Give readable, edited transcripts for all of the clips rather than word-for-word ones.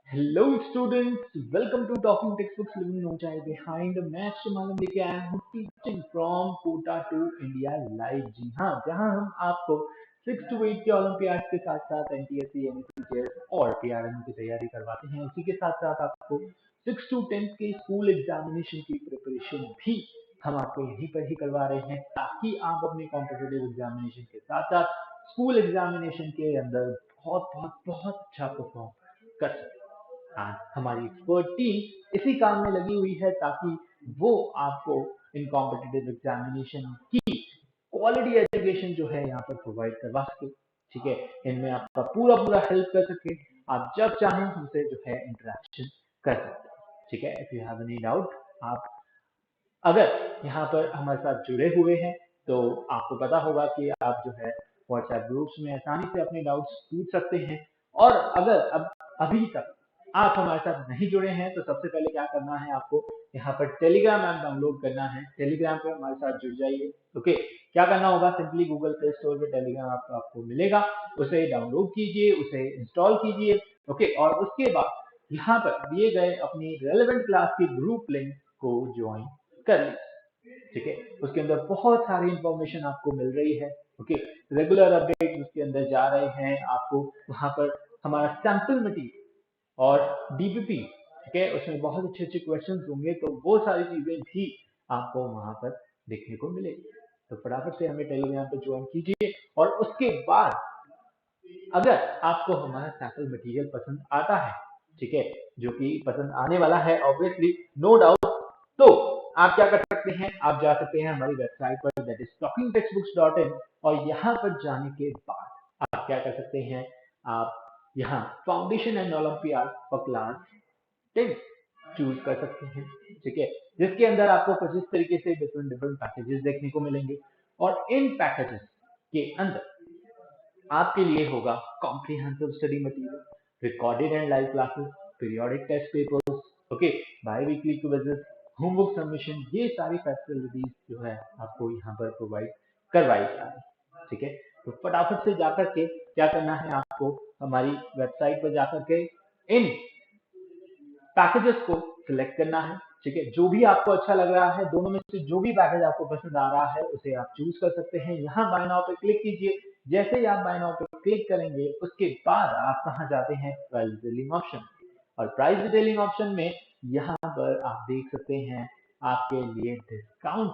Hello students, welcome to talking text living no child behind. मैं शिमालम लेके आया हूँ teaching from Kota to India live. जी हाँ, जहाँ हम आपको 6 to 8 के ओलंपियाड के साथ साथ एनटीएससी, एनएससीजेएस और पीआरएम की तैयारी करवाते हैं। उसी के साथ साथ आपको 6 to 10 के स्कूल एग्जामिनेशन की प्रिपरेशन भी हम आपको यहीं पर ही करवा रहे हैं, ताकि आप अपने कॉम्पिटेटिव एग्जामिनेशन के साथ साथ स्कूल एग्जामिनेशन के अंदर बहुत बहुत बहुत अच्छा परफॉर्म कर सकें। हाँ, हमारी एक्सपर्ट टीम इसी काम में लगी हुई है, ताकि वो आपको इन कॉम्पिटिटिव एग्जामिनेशन की क्वालिटी एजुकेशन जो है यहाँ पर प्रोवाइड करवा सके। ठीक है, इनमें आपका पूरा पूरा हेल्प कर सके। आप जब चाहें हमसे जो है इंटरेक्शन कर सकते हैं। ठीक है, if you have any doubt, आप अगर यहाँ पर हमारे साथ जुड़े हुए हैं तो आपको पता होगा कि आप जो है व्हाट्सएप ग्रुप्स में आसानी से अपने डाउट्स पूछ सकते हैं। और अगर अब अभी तक आप हमारे साथ नहीं जुड़े हैं तो सबसे पहले क्या करना है, आपको यहाँ पर टेलीग्राम ऐप डाउनलोड करना है। टेलीग्राम पे हमारे साथ जुड़ जाइए। ओके, क्या करना होगा, सिंपली गूगल प्ले स्टोर पे टेलीग्राम ऐप आपको मिलेगा, उसे डाउनलोड कीजिए, उसे इंस्टॉल कीजिए। ओके, और उसके बाद यहाँ पर दिए गए अपनी रेलेवेंट क्लास की ग्रुप लिंक को ज्वाइन कर ली। ठीक है, उसके अंदर बहुत सारी इंफॉर्मेशन आपको मिल रही है। ओके, रेगुलर अपडेट उसके अंदर जा रहे हैं। आपको वहां पर हमारा सैंपल मटीरियल और डीपीपी, ठीक है, उसमें बहुत अच्छे अच्छे क्वेश्चन होंगे, तो वो सारी चीजें भी आपको वहां पर देखने को मिलेगी। तो फटाफट से हमें टेलीग्राम पे ज्वाइन कीजिए। और उसके बाद अगर आपको हमारा सैंपल मटेरियल पसंद आता है, ठीक है, जो कि पसंद आने वाला है ऑब्वियसली, नो डाउट, तो आप क्या कर सकते हैं, आप जा सकते हैं हमारी वेबसाइट पर, दैट इज talkingtextbooks.in, और यहाँ पर जाने के बाद आप क्या कर सकते हैं, आप यहाँ foundation and olympiad for class 10 choose कर सकते हैं। ठीक है, जिसके अंदर आपको कुछ इस तरीके से डिफरेंट डिफरेंट पैकेजेस देखने को मिलेंगे। और इन पैकेजेस के अंदर आपके लिए होगा comprehensive study material, recorded and live classes, periodic test papers, okay, biweekly quizzes, homework submission, ये सारी फैसिलिटीज जो है आपको यहाँ पर प्रोवाइड करवाई जा रही है। ठीक है, तो फटाफट से जाकर के क्या करना है, आपको हमारी वेबसाइट पर जाकर के इन पैकेजेस को सिलेक्ट करना है। ठीक है, जो भी आपको अच्छा लग रहा है, दोनों में से जो भी पैकेज आपको पसंद आ रहा है उसे आप चूज कर सकते हैं। यहाँ बाय नाउ पे क्लिक कीजिए। जैसे ही आप बाय नाउ पे क्लिक करेंगे, उसके बाद आप कहाँ जाते हैं, प्राइस डिटेलिंग ऑप्शन। और प्राइस डिटेलिंग ऑप्शन में यहाँ पर आप देख सकते हैं आपके लिए डिस्काउंट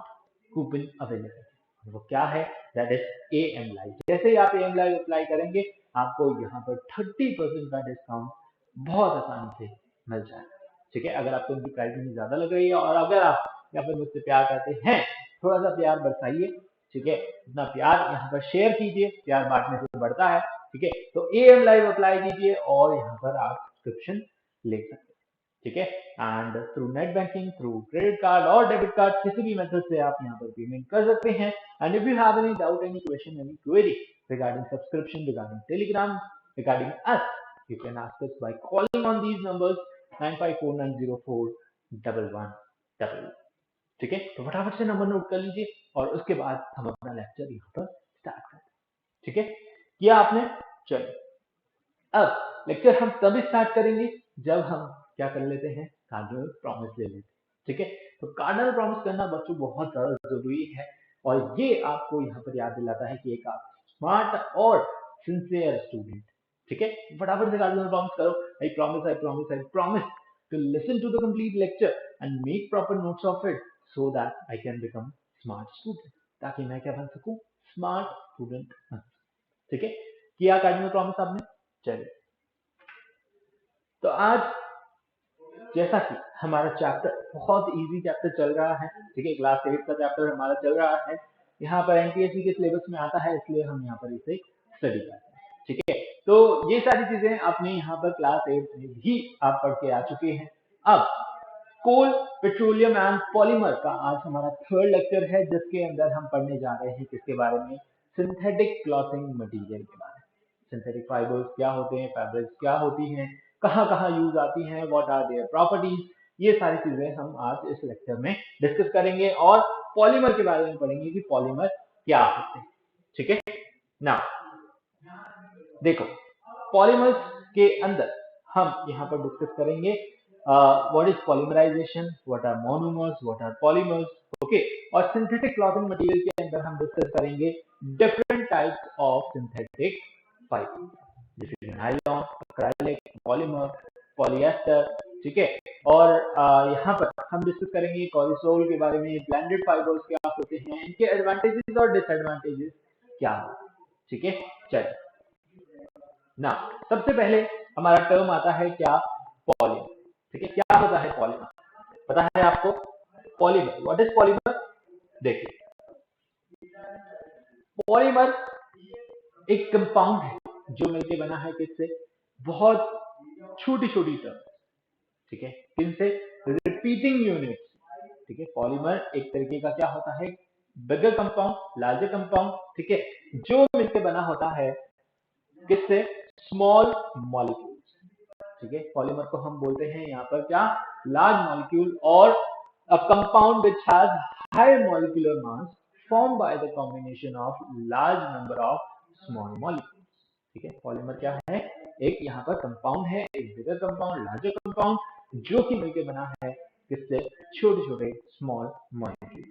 कूपन अवेलेबल है। वो क्या है, दैट इज एएम लाइव। जैसे ही आप एएम लाइव अप्लाई करेंगे, आपको यहाँ पर 30% का डिस्काउंट बहुत आसानी से मिल जाएगा। ठीक है, अगर आपको इनकी प्राइस में ज्यादा लग रही है, और अगर आप या फिर मुझसे प्यार करते हैं, थोड़ा सा प्यार बरसाइए। ठीक है, इतना प्यार यहाँ पर शेयर कीजिए, प्यार बांटने से बढ़ता है। ठीक है, तो एएम लाइव अप्लाई कीजिए और यहाँ पर आप सब्सक्रिप्शन ले सकते हैं। ठीक है, and through net banking, through credit card और डेबिट कार्ड, किसी भी मेथड से आप यहाँ पर पेमेंट कर सकते हैं। And if you have any doubt, any question, any query regarding subscription, regarding Telegram, regarding us, you can ask us by calling on these numbers 9549041111। ठीक है, तो फटाफट से नंबर नोट कर लीजिए और उसके बाद हम अपना लेक्चर यहाँ पर स्टार्ट करते हैं। ठीक है, किया आपने, चलो अब लेक्चर हम तब स्टार्ट करेंगे जब हम क्या कर लेते हैं, कार्डिनल प्रॉमिस ले लेते हैं। ठीक है, तो कार्डिनल प्रॉमिस करना बच्चों बहुत ज्यादा जरूरी है, और ये आपको यहाँ पर याद दिलाता है कि एक आप स्मार्ट और सिंसियर स्टूडेंट। ठीक है, फटाफट से कार्डिनल प्रॉमिस करो। I promise, I promise, I promise to listen to the complete lecture and make proper notes of it so that I can become smart student, ताकि मैं क्या बन सकूं, स्मार्ट स्टूडेंट बन। ठीक है, किया कार्डिनल प्रॉमिस आपने, चलिए। तो आज जैसा कि हमारा चैप्टर बहुत इजी चैप्टर चल रहा है, ठीक है, क्लास 8 का चैप्टर हमारा चल रहा है, यहाँ पर एनटीएससी के सिलेबस में आता है, इसलिए हम यहाँ पर इसे स्टडी करते हैं। ठीक है, तो ये सारी चीजें आपने यहाँ पर क्लास 8 में भी आप पढ़ के आ चुके हैं। अब कोल, पेट्रोलियम एंड पॉलीमर का आज हमारा थर्ड लेक्चर है, जिसके अंदर हम पढ़ने जा रहे हैं किसके बारे में, सिंथेटिक क्लॉथिंग मटेरियल के बारे में। सिंथेटिक फाइबर्स क्या होते हैं, फैब्रिक्स क्या होती हैं, कहाँ कहाँ यूज आती हैं, व्हाट आर देयर प्रॉपर्टीज, ये सारी चीजें हम आज इस लेक्चर में डिस्कस करेंगे। और पॉलीमर के बारे में पढ़ेंगे कि पॉलीमर क्या होते हैं। ठीक है, नाउ देखो, पॉलीमर्स के अंदर हम यहाँ पर डिस्कस करेंगे what is polymerisation, what are monomers, what are polymers, okay. और सिंथेटिक क्लॉथिंग मटेरियल के अंदर हम डिस्कस करेंगे different types of synthetic fibre, जैसे नायलॉन, एक्रेलिक, पॉलीमर, पॉलिएस्टर, ठीक है। और यहाँ पर हम डिस्कस करेंगे कॉरिसोल के बारे में, ब्लेंडेड फाइबर्स क्या होते हैं, इनके एडवांटेजेस और डिसएडवांटेजेस क्या है, ठीक है। चलिए ना, सबसे पहले हमारा टर्म आता है क्या, पॉलीमर, ठीक है। क्या होता है पॉलीमर, पता है आपको? Polymer, what is polymer? देखिए, पॉलीमर एक कंपाउंड है जो मिलकर बना है किससे, बहुत छोटी छोटी टर्म, ठीक है, किनसे, रिपीटिंग यूनिट्स, ठीक है। पॉलीमर एक तरीके का क्या होता है, बिगर कंपाउंड, लार्जर कंपाउंड, ठीक है, जो मिलकर बना होता है किससे, स्मॉल मॉलिक्यूल्स, ठीक है। पॉलीमर को हम बोलते हैं यहाँ पर क्या, लार्ज मॉलिक्यूल, और a compound which has high molecular mass formed by the combination of large number of small molecules, ठीक है। पॉलीमर क्या है, एक यहाँ पर कंपाउंड है, एक बिगर कंपाउंड, लार्जर कंपाउंड, जो कि मिलकर बना है किससे, छोटे छोटे स्मॉल मॉलिक्यूल्स,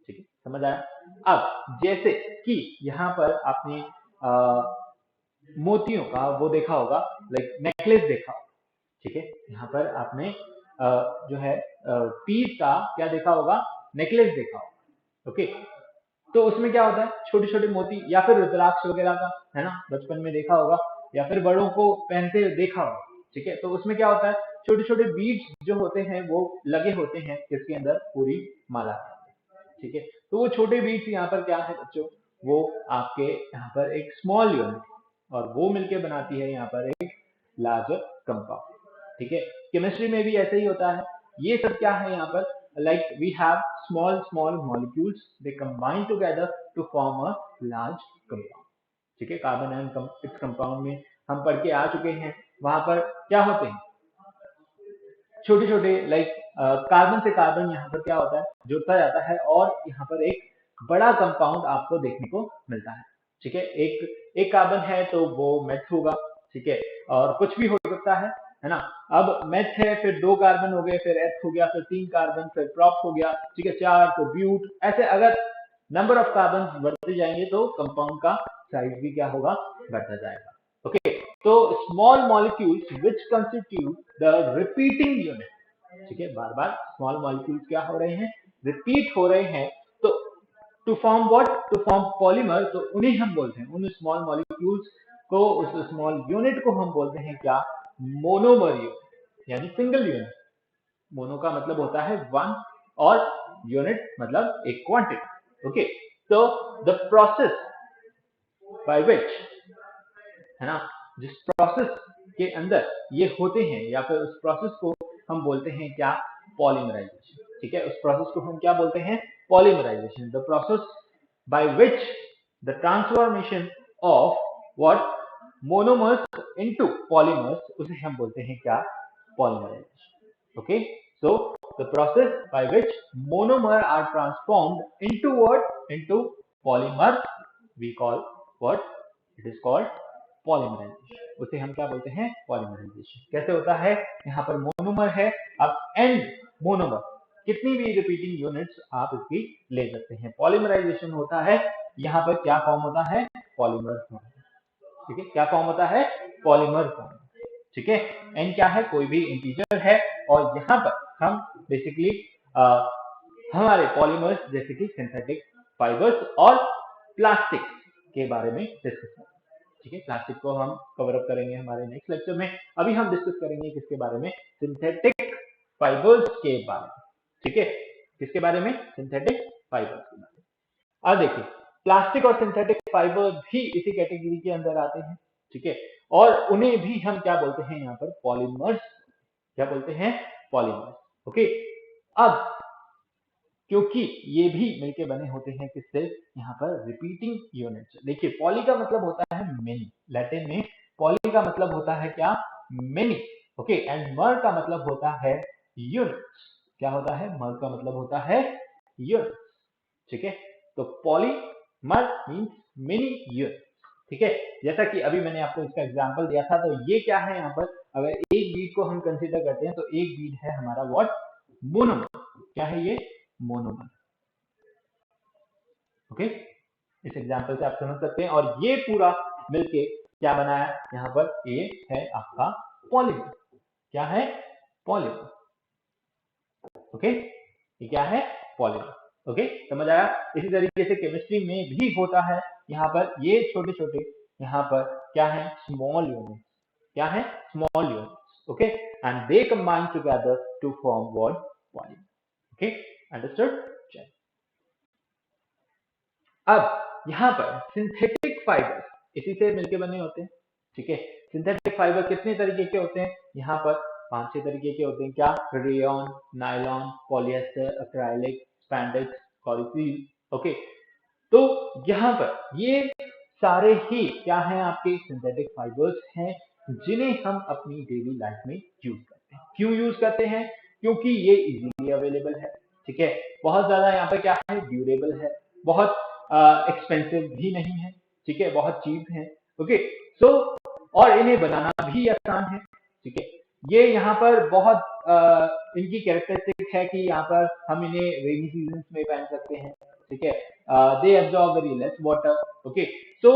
ठीक है। समझ आया? अब जैसे कि यहाँ पर आपने मोतियों का वो देखा होगा, लाइक नेकलेस देखा होगा, ठीक है। यहाँ पर आपने जो है पीस का क्या देखा होगा, नेकलेस देखा होगा, ओके। तो उसमें क्या होता है, छोटे छोटे मोती, या फिर रुद्राक्ष वगैरह का, है ना, बचपन में देखा होगा, या फिर बड़ों को पहनते देखा होगा, ठीक है। तो उसमें क्या होता है, छोटे छोटे बीड्स जो होते हैं वो लगे होते हैं इसके अंदर पूरी माला, ठीक है। तो वो छोटे बीड्स यहाँ पर क्या है बच्चों, वो आपके यहाँ पर एक स्मॉल यूनिट, और वो मिलके बनाती है यहाँ पर एक लार्जर कंपाउंड, ठीक है। केमिस्ट्री में भी ऐसे ही होता है, ये सब क्या है यहाँ पर, like we have small small molecules, they combine together to form a large compound, ठीक है। कार्बन एंड सिक्स कंपाउंड में हम पढ़ के आ चुके हैं, वहां पर क्या होते हैं, छोटे छोटे, लाइक कार्बन से कार्बन यहाँ पर क्या होता है, जुड़ता जाता है, और यहाँ पर एक बड़ा कंपाउंड आपको देखने को मिलता है, ठीक है। एक कार्बन है तो वो मेथ होगा, ठीक है, और कुछ भी हो सकता है ना। अब मेथ है, फिर दो कार्बन हो गए, फिर एथ हो गया, फिर तीन कार्बन, फिर प्रॉप हो गया, ठीक है, चार तो ब्यूट, ऐसे अगर नंबर ऑफ कार्बन बढ़ते जाएंगे तो कंपाउंड का साइज भी क्या होगा, बढ़ता जाएगा, ओके। तो small molecules which constitute the repeating unit, ठीक है, बार बार स्मॉल मॉलिक्यूल्स क्या हो रहे हैं, रिपीट हो रहे हैं, तो to form what, to form polymer, तो उन्हें हम बोलते हैं, उन स्मॉल मॉलिक्यूल्स को, उस स्मॉल यूनिट को हम बोलते हैं क्या, मोनोमर यूनिट, यानी सिंगल यूनिट। मोनो का मतलब होता है वन, और यूनिट मतलब एक क्वांटिटी, ओके। तो द प्रोसेस बाय विच, है ना, जिस प्रोसेस के अंदर ये होते हैं, या फिर उस प्रोसेस को हम बोलते हैं क्या, पॉलीमराइजेशन, ठीक है। उस प्रोसेस को हम क्या बोलते हैं, polymerisation, the process by which the transformation of what, monomers into polymers, उसे हम बोलते हैं क्या, polymerisation, okay. So the process by which monomer are transformed into what, into polymer, we call what, it is called polymerisation, उसे हम क्या बोलते हैं, पॉलीमराइजेशन। कैसे होता है, यहाँ पर मोनोमर है, अब एंड मोनोमर, कितनी भी रिपीटिंग यूनिट्स आप इसकी ले सकते हैं। पॉलीमराइजेशन होता है, यहाँ पर क्या फॉर्म होता है, पॉलीमर फॉर्म, ठीक है, क्या फॉर्म होता है, पॉलीमर फॉर्म, ठीक है। एन क्या है, कोई भी इंटीजर है, और यहाँ पर हम बेसिकली हमारे पॉलीमर्स जैसे कि सिंथेटिक फाइबर्स और प्लास्टिक के बारे में डिस्कस करेंगे, ठीक है। प्लास्टिक को हम कवर अप करेंगे हमारे नेक्स्ट लेक्चर में। अभी हम डिस्कस करेंगे किसके बारे में, सिंथेटिक फाइबर्स के बारे में, ठीक है। किसके बारे में, सिंथेटिक फाइबर्स के बारे में। अब देखिए, प्लास्टिक और सिंथेटिक फाइबर भी इसी कैटेगरी के अंदर आते हैं, ठीक है, और उन्हें भी हम क्या बोलते हैं यहाँ पर, पॉलीमर्स, क्या बोलते हैं, पॉलीमर्स, ओके। अब क्योंकि ये भी मिलके बने होते हैं किससे, यहाँ पर रिपीटिंग यूनिट्स। देखिए, पॉली का मतलब होता है मेनी, लैटिन में पॉली का मतलब होता है क्या, मेनी, ओके। एंड मर का मतलब होता है यूनिट्स, क्या होता है, मर का मतलब होता है यूनिट्स, ठीक है। तो पॉली मर मीन्स मेनी यूनिट्स। ठीक है, जैसा कि अभी मैंने आपको इसका एग्जांपल दिया था, तो ये क्या है यहाँ पर, अगर एक बीट को हम कंसीडर करते हैं तो एक बीट है हमारा व्हाट, मोनोमर। क्या है ये, मोनोमर। ओके, इस एग्जांपल से आप समझ सकते हैं। और ये पूरा मिलके क्या बनाया यहाँ पर, ये है आपका पॉलीमर। क्या है, पॉलीमर। ओके, ये क्या है, पॉलीमर। ओके, समझ आया। इसी तरीके से केमिस्ट्री में भी होता है, यहाँ पर ये छोटे छोटे यहाँ पर क्या है, स्मॉल यूनिट्स। क्या है, small units. Okay, and they combine together to form what, polymer. Okay, understood. अब यहाँ पर सिंथेटिक फाइबर्स इसी से मिलके बने होते हैं। ठीक है, सिंथेटिक फाइबर कितने तरीके के होते हैं, यहाँ पर 5-6 तरीके के होते हैं। क्या, rayon, nylon, polyester, acrylic, spandex, कॉर्डिसील। ओके, तो यहाँ पर ये सारे ही क्या हैं, आपके सिंथेटिक फाइबर्स हैं, जिन्हें हम अपनी डेली लाइफ में यूज करते हैं। क्यों यूज करते हैं, क्योंकि ये इजीली अवेलेबल है। ठीक है, बहुत ज्यादा यहाँ पर क्या है, ड्यूरेबल है, बहुत एक्सपेंसिव भी नहीं है। ठीक है, बहुत चीप है। ओके, सो और इन्हें बनाना भी आसान है। ठीक है, ये यहाँ पर बहुत इनकी कैरेक्टरिस्टिक है कि यहाँ पर हम इन्हें रेनी सीजन में पहन सकते हैं। ठीक है, they absorb very less water. Okay, so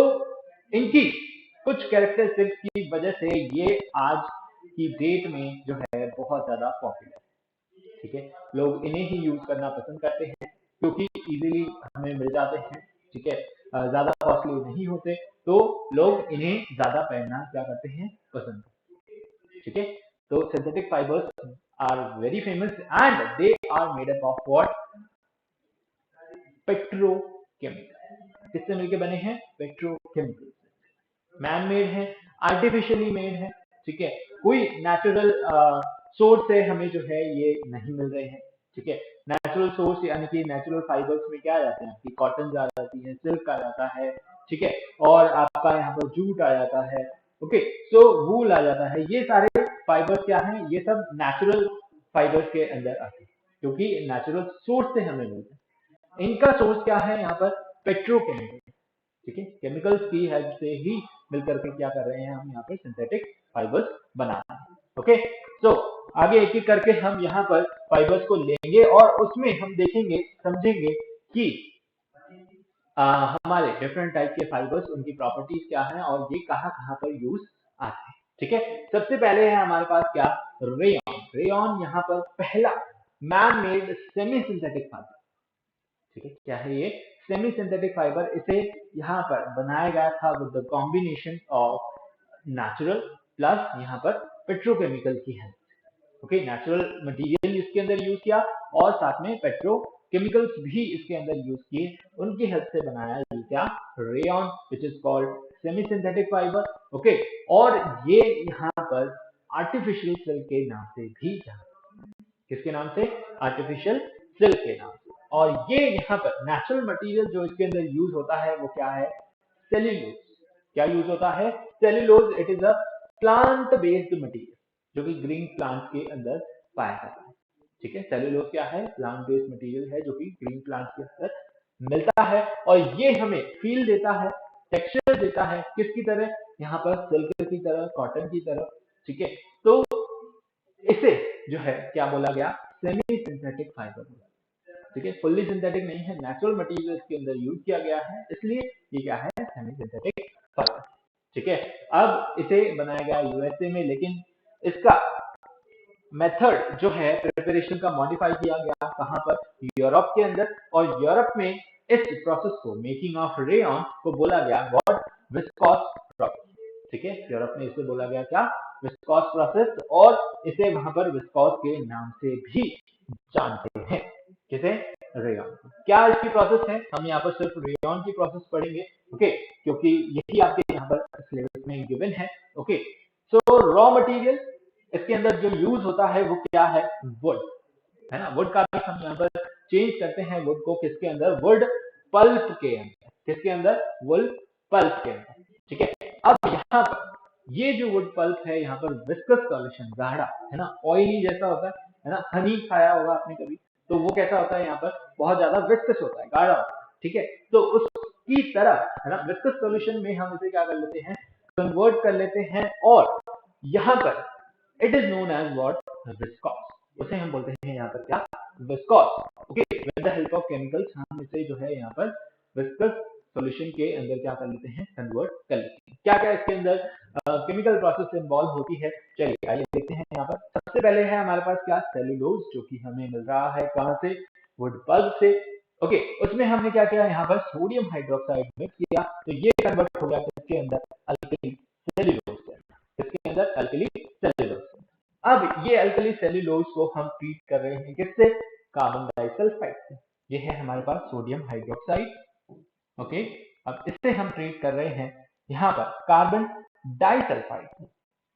इनकी कुछ कैरेक्टरिस्टिक्स की वजह से ये आज की डेट में जो है बहुत ज्यादा पॉपुलर है। ठीक है, लोग इन्हें ही यूज करना पसंद करते हैं, क्योंकि इजीली हमें मिल जाते हैं। ठीक है, ज्यादा कॉस्टली नहीं होते, तो लोग इन्हें ज्यादा पहनना क्या करते हैं, पसंद करते हैं। ठीक है, तो synthetic fibres are very famous and they are made up of what, petrochemical. किससे मिलके बने हैं, पेट्रोकेमिकल। मैन मेड है, आर्टिफिशियली मेड है। ठीक है, कोई नेचुरल सोर्स से हमें जो है ये नहीं मिल रहे हैं। ठीक है, नेचुरल सोर्स यानी कि नेचुरल फाइबर्स में क्या आ जाते हैं, आपकी कॉटन आ जाती है, सिल्क आ जाता है। ठीक है, और आपका यहाँ पर जूट आ जाता है। ओके, सो वूल आ जाता है। ये सारे फाइबर्स क्या हैं, ये सब नेचुरल फाइबर्स के अंदर आते हैं, क्योंकि नेचुरल सोर्स से हमें मिलते हैं। इनका सोर्स क्या है, यहाँ पर पेट्रोकेमिकल। ठीक है, केमिकल्स की हेल्प से ही मिलकर के क्या कर रहे हैं, हम यहाँ पर सिंथेटिक फाइबर्स बना रहे हैं। ओके, सो आगे एक एक करके हम यहाँ पर फाइबर्स को लेंगे और उसमें हम देखेंगे, समझेंगे कि हमारे डिफरेंट टाइप के फाइबर्स, उनकी प्रॉपर्टीज क्या है और ये कहाँ कहाँ पर यूज आते हैं। ठीक है, सबसे पहले है हमारे पास क्या, रेयन। रेयन यहाँ पर पहला man made semi synthetic fibre. ठीक है, क्या है ये, सेमी सिंथेटिक फाइबर। इसे यहाँ पर बनाया गया था with the combination of natural plus यहाँ पर पेट्रोकेमिकल की हेल्प। ओके, नेचुरल मटेरियल इसके अंदर यूज किया और साथ में पेट्रोकेमिकल्स भी इसके अंदर यूज किए, उनकी हेल्प से बनाया ये क्या, rayon, which is called semi synthetic fibre. Okay, और ये यहाँ पर आर्टिफिशियल सिल्क के नाम से भी जाना, किसके नाम से, आर्टिफिशियल सिल्क के नाम से। और ये यहाँ पर नेचुरल मटेरियल जो इसके अंदर यूज होता है वो क्या है, सेल्यूलोज। क्या यूज होता है, cellulose. It is a plant based material, जो कि ग्रीन प्लांट के अंदर पाया जाता है। ठीक है, सेल्यूलोज क्या है, प्लांट बेस्ड मटेरियल है, जो कि ग्रीन प्लांट के अंदर मिलता है। और ये हमें फील देता है, टेक्सचर देता है, किसकी तरह, यहाँ पर सिल्क की तरह, कॉटन की तरह। ठीक है, तो इसे जो है क्या बोला गया, सेमी सिंथेटिक फाइबर बोला। ठीक है, फुल्ली सिंथेटिक नहीं है, नेचुरल मटेरियल इसके अंदर यूज किया गया है, इसलिए ये क्या है, सेमी सिंथेटिक फाइबर। ठीक है, अब इसे बनाया गया यूएसए में, लेकिन इसका मेथड जो है प्रिपरेशन का मॉडिफाई किया गया कहां पर, यूरोप के अंदर। और यूरोप में इस प्रोसेस को, मेकिंग ऑफ रेयन को बोला गया व्हाट, विस्कोस प्रोसेस। ठीक है, यूरोप में इसे बोला गया क्या, विस्कोस प्रोसेस, और इसे वहां पर विस्कोस के नाम से भी जानते हैं। किसे, रेयन। क्या इसकी प्रोसेस है, हम यहाँ पर सिर्फ रेयन की प्रोसेस पढ़ेंगे। ओके, क्योंकि यही आपके यहाँ पर सिलेबस में गिवन है। ओके, सो रॉ मटेरियल इसके अंदर जो यूज होता है वो क्या है, वुड है ना। वुड का भी हम यहाँ पर चेंज करते हैं, वुड को किसके अंदर, वुड पल्प के अंदर। किसके अंदर, वुड पल्प के अंदर। ठीक है, अब यहाँ पर ये जो वुड पल्प है, यहाँ पर विस्कस सॉल्यूशन, गाढ़ा है ना, ऑयली जैसा होता है ना। हनी खाया होगा आपने कभी, तो वो कैसा होता है, यहाँ पर बहुत ज्यादा विस्कस होता है, गाढ़ा होता है। ठीक है, तो उस की तरह, है ना, विस्कस सॉल्यूशन में हम इसे क्या कर लेते हैं, कन्वर्ट कर लेते हैं, और यहाँ पर it is known as what, viscose, उसे हम बोलते हैं यहाँ पर क्या, viscose. Okay, with the help of chemicals हम इसे जो है यहाँ पर विस्कस सॉल्यूशन के अंदर क्या कर लेते हैं, कन्वर्ट कर लेते हैं। क्या क्या इसके अंदर केमिकल प्रोसेस इन्वॉल्व होती है, चलिए आइए देखते हैं। यहाँ पर सबसे पहले है हमारे पास क्या, सेलुलोज, जो कि हमें मिल रहा है कहाँ से, वुड पल्प से। ओके, उसमें हमने क्या किया, यहाँ पर सोडियम हाइड्रोक्साइड मिक्स किया, तो ये कन्वर्ट हो गया इसके अंदर अल्कली सेलुलोज से, इसके अंदर अल्कली सेलुलोज। अब ये अल्कली सेलुलोज को हम ट्रीट कर रहे हैं किससे, कार्बन डाइसल्फाइड से। ये है हमारे पास सोडियम हाइड्रोक्साइड। ओके, अब इससे हम ट्रीट कर रहे हैं यहाँ पर कार्बन डाइसल्फाइड,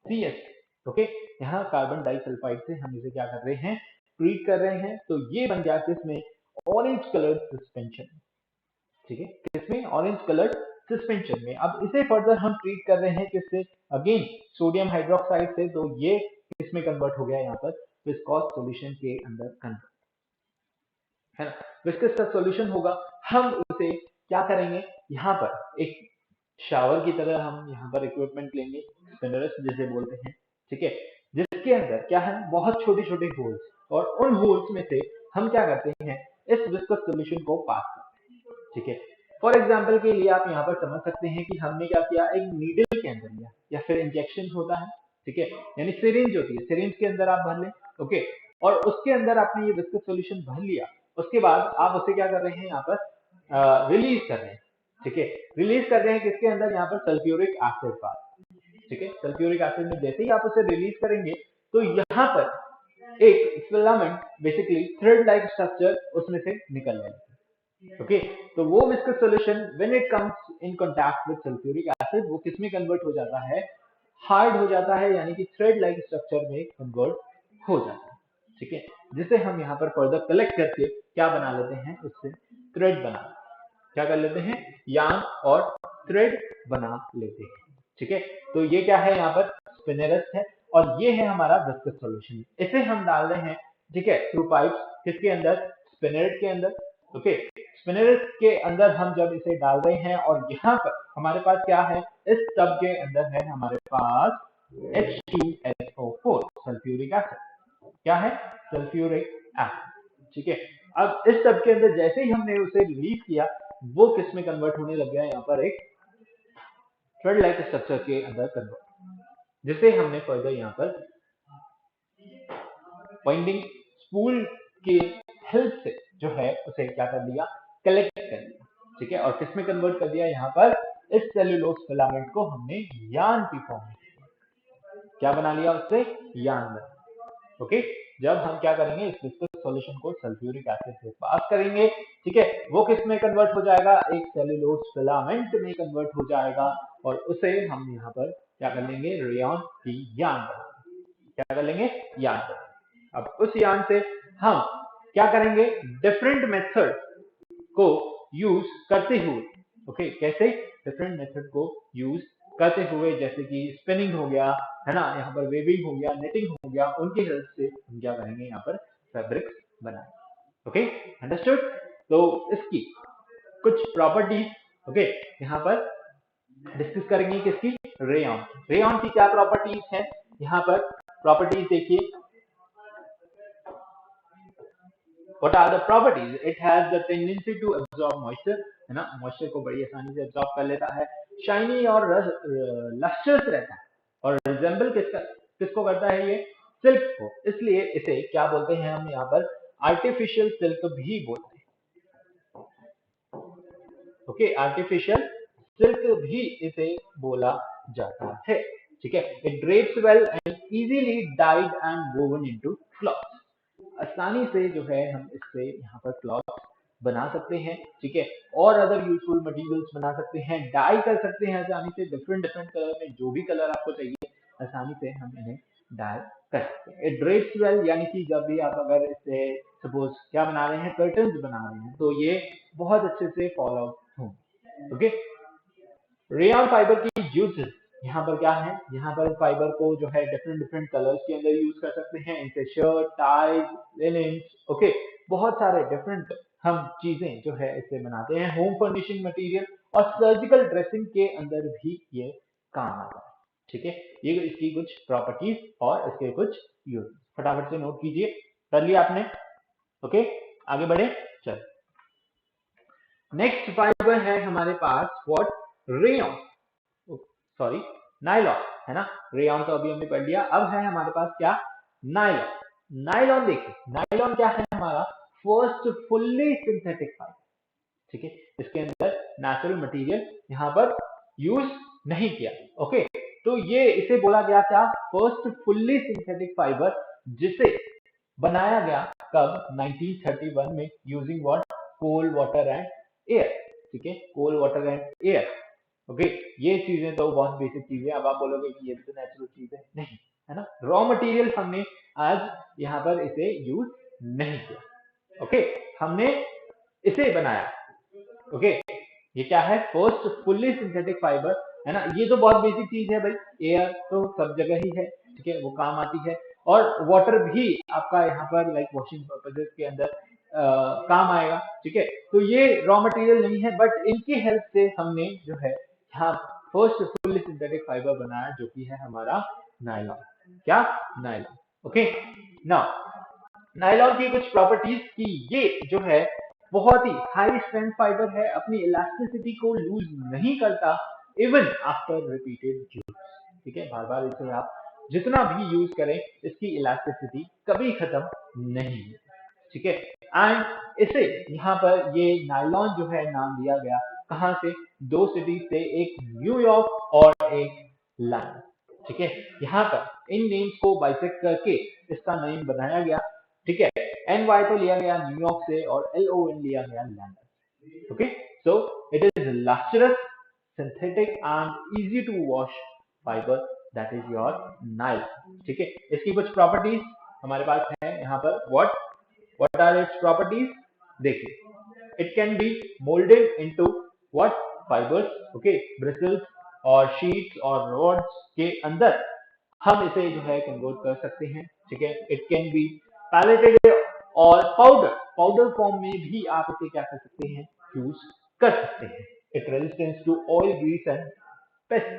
CS। ओके, यहाँ कार्बन डाइसल्फाइड से हम इसे क्या कर रहे हैं, ट्रीट कर रहे हैं, तो ये बन गया किसमें, ऑरेंज कलर्ड सस्पेंशन। ठीक है, किसमें, ऑरेंज कलर्ड सस्पेंशन में। अब इसे फर्दर हम ट्रीट कर रहे हैं किससे, अगेन सोडियम हाइड्रोक्साइड से, तो ये किसमें कन्वर्ट हो गया, यहाँ पर विस्कॉस सॉल्यूशन के अंदर कन्वर्ट, है ना। विस्कस का सॉल्यूशन होगा, हम उसे क्या करेंगे, यहाँ पर एक शावर की तरह हम यहाँ पर इक्विपमेंट लेंगे, स्पिनरस जिसे बोलते हैं, ठीक है, जिसके अंदर क्या है, बहुत छोटे छोटे होल्स, और उन होल्स में से हम क्या करते हैं, इस विस्कस सॉल्यूशन को पास करते हैं। ठीक है, फॉर एग्जाम्पल के लिए आप यहाँ पर समझ सकते हैं कि हमने क्या किया, एक नीडल के अंदर लिया, या फिर इंजेक्शन होता है, ठीक है, यानी सिरिंज होती है, सिरिंज के अंदर आप भर लें। ओके, और उसके अंदर आपने ये विस्कस सॉल्यूशन भर लिया, उसके बाद आप उसे क्या कर रहे हैं, यहाँ पर रिलीज कर रहे हैं। ठीक है, रिलीज कर रहे हैं किसके अंदर, यहाँ पर सल्फ्यूरिक एसिड का। ठीक है, सल्फ्यूरिक एसिड में जैसे ही आप उसे रिलीज करेंगे, तो यहाँ पर एक filament, basically thread like structure उसमें से निकल जाएगा। ओके, तो वो viscous solution when it comes in contact with sulphuric acid, वो किसमें कन्वर्ट हो जाता है, हार्ड हो जाता है, यानी कि थ्रेड लाइक स्ट्रक्चर में कन्वर्ट हो जाता है। ठीक है, जिसे हम यहाँ पर फर्दर कलेक्ट करके क्या बना लेते हैं, उससे थ्रेड बना, क्या कर लेते हैं, यार्न और थ्रेड बना लेते हैं। ठीक है, तो ये क्या है, यहाँ पर स्पिनरस है, और ये है हमारा विस्कस सॉल्यूशन, इसे हम डाल रहे हैं, ठीक है, थ्रू पाइप्स, किसके अंदर, स्पिनरेट के अंदर। ओके, स्पिनरेट के अंदर हम जब इसे डाल रहे हैं, और यहाँ पर हमारे पास क्या है, इस टब के अंदर है हमारे पास H2SO4 सल्फ्यूरिक एसिड, क्या है, सल्फ्यूरिक एसिड। ठीक है, अब इस टब के अंदर जैसे ही हमने उसे रिलीज किया, वो किस में कन्वर्ट होने लग गया, यहाँ पर एक थ्रेड लाइक स्ट्रक्चर के अंदर कन्वर्ट, जिसे हमने फर्दर यहाँ पर वाइंडिंग स्पूल की हेल्प से जो है उसे क्या कर दिया, कलेक्ट कर दिया। ठीक है, और किस में कन्वर्ट कर दिया, यहाँ पर इस सेल्यूलोज फिलामेंट को हमने यार्न की फॉर्म में क्या बना लिया, उससे यार्न बना। ओके, जब हम क्या करेंगे, इस विस्कस सॉल्यूशन को सल्फ्यूरिक एसिड से पास करेंगे, ठीक है, वो किस में कन्वर्ट हो जाएगा, एक सेल्यूलोज फिलामेंट में कन्वर्ट हो जाएगा, और उसे हम यहाँ पर क्या कर लेंगे, रेयॉन की यार्न बना, क्या कर लेंगे, यार्न बना। अब उस यार्न से हम क्या करेंगे, डिफरेंट मेथड को यूज करते हुए, ओके, कैसे, डिफरेंट मेथड को यूज करते हुए, जैसे कि स्पिनिंग हो गया, है ना, यहाँ पर वेविंग हो गया, नेटिंग हो गया, उनकी हेल्प से हम क्या करेंगे, यहाँ पर फैब्रिक्स बनाएंगे। Okay, understood. तो इसकी कुछ प्रॉपर्टीज, ओके, यहाँ पर डिस्कस करेंगे, किसकी, रेयॉन, रेयॉन की क्या प्रॉपर्टीज है, यहाँ पर प्रॉपर्टीज देखिए, what are the properties, it has the tendency to absorb moisture, है ना, मॉइस्चर को बड़ी आसानी से एब्जॉर्ब कर लेता है, शाइनी और लस्टर्स रहता है, और रिजेंबल किसको करता है, ये सिल्क को, इसलिए इसे क्या बोलते हैं, हम यहाँ पर आर्टिफिशियल सिल्क भी बोलते हैं। ओके, आर्टिफिशियल सिल्क भी इसे बोला जाता है। ठीक है, it drapes well and easily died and woven into clothes, आसानी से जो है हम इससे यहाँ पर क्लॉथ बना सकते हैं। ठीक है, और अदर यूजफुल मटेरियल्स बना सकते हैं, डाई कर सकते हैं आसानी से, डिफरेंट डिफरेंट कलर में, जो भी कलर आपको चाहिए आसानी से हम इन्हें डाई कर सकते हैं। इट ड्रेप्स वेल, यानी कि जब भी आप अगर इससे सपोज क्या बना रहे हैं, कर्टन्स बना रहे हैं, तो ये बहुत अच्छे से फॉल आउट होंगे। ओके, रेयन फाइबर की यूजेस यहाँ पर क्या है, यहाँ पर फाइबर को जो है डिफरेंट डिफरेंट कलर्स के अंदर यूज कर सकते हैं, इनसे शर्ट, टाई, लिनेंस, ओके, बहुत सारे डिफरेंट हम चीजें जो है इससे बनाते हैं, होम फर्निशिंग मटेरियल, और सर्जिकल ड्रेसिंग के अंदर भी ये काम आता है। ठीक है, ये इसकी कुछ प्रॉपर्टीज और इसके कुछ यूज फटाफट से नोट कीजिए। कर लिया आपने? ओके, आगे बढ़े। चल, नेक्स्ट फाइबर है हमारे पास व्हाट, रेयन, सॉरी नायलॉन, है ना। रेयन तो अभी हमने पढ़ लिया। अब है हमारे पास क्या, नायलॉन। नायलॉन देखिए, नायलॉन क्या है हमारा, फर्स्ट फुल्ली सिंथेटिक फाइबर। ठीक है, इसके अंदर नेचुरल मटेरियल यहाँ पर यूज नहीं किया। ओके, तो ये इसे बोला गया था फर्स्ट फुल्ली सिंथेटिक फाइबर, जिसे बनाया गया कब, 1931 में, using what, coal water and air. ठीक है, coal water and air. Okay, ये चीजें तो बहुत बेसिक चीजें। अब आप बोलोगे कि ये भी तो नेचुरल चीज है, नहीं, है ना। रॉ मटेरियल हमने आज यहाँ पर इसे यूज नहीं किया। ओके, हमने इसे बनाया। ओके, ये क्या है, फर्स्ट फुल्ली सिंथेटिक फाइबर, है ना। ये तो बहुत बेसिक चीज है भाई, एयर तो सब जगह ही है। ठीक है, वो काम आती है। और वाटर भी आपका यहाँ पर लाइक वॉशिंग पर्पजेस के अंदर काम आएगा। ठीक है, तो ये रॉ मटेरियल नहीं है, बट इनकी हेल्प से हमने जो है यहाँ फर्स्ट फुल्ली सिंथेटिक फाइबर बनाया, जो कि है हमारा नायलॉन। क्या, नायलॉन। ओके, नाउ नायलॉन की कुछ प्रॉपर्टीज की, ये जो है बहुत ही हाई स्ट्रेंथ फाइबर है, अपनी इलास्टिसिटी को लूज नहीं करता इवन आफ्टर रिपीटेड यूज। ठीक है, बार बार इसे आप जितना भी यूज करें, इसकी इलास्टिसिटी कभी खत्म नहीं है। ठीक है, एंड इसे यहाँ पर ये नायलॉन जो है नाम दिया गया कहाँ से, दो सिटी से, एक न्यूयॉर्क और एक लंदन। ठीक है, यहाँ पर इन नेम्स को बाइसेक्ट करके इसका नेम बनाया गया। ठीक है, एन वाई तो लिया गया न्यूयॉर्क से और एल ओ एन लिया गया London. Okay, so it is lustrous, synthetic and easy to wash fiber, that is your nylon। ठीक है, इसकी कुछ प्रॉपर्टीज हमारे पास है यहाँ पर। what are its properties, देखिए, it can be molded into what, fibers। okay, bristles और शीट्स और rods के अंदर हम इसे जो है कन्वर्ट कर सकते हैं। ठीक है, इट कैन बी पैलेटेड और पाउडर, पाउडर फॉर्म में भी आप इसे क्या कर सकते हैं, यूज कर सकते हैं। It resistance to oil, grease and paste.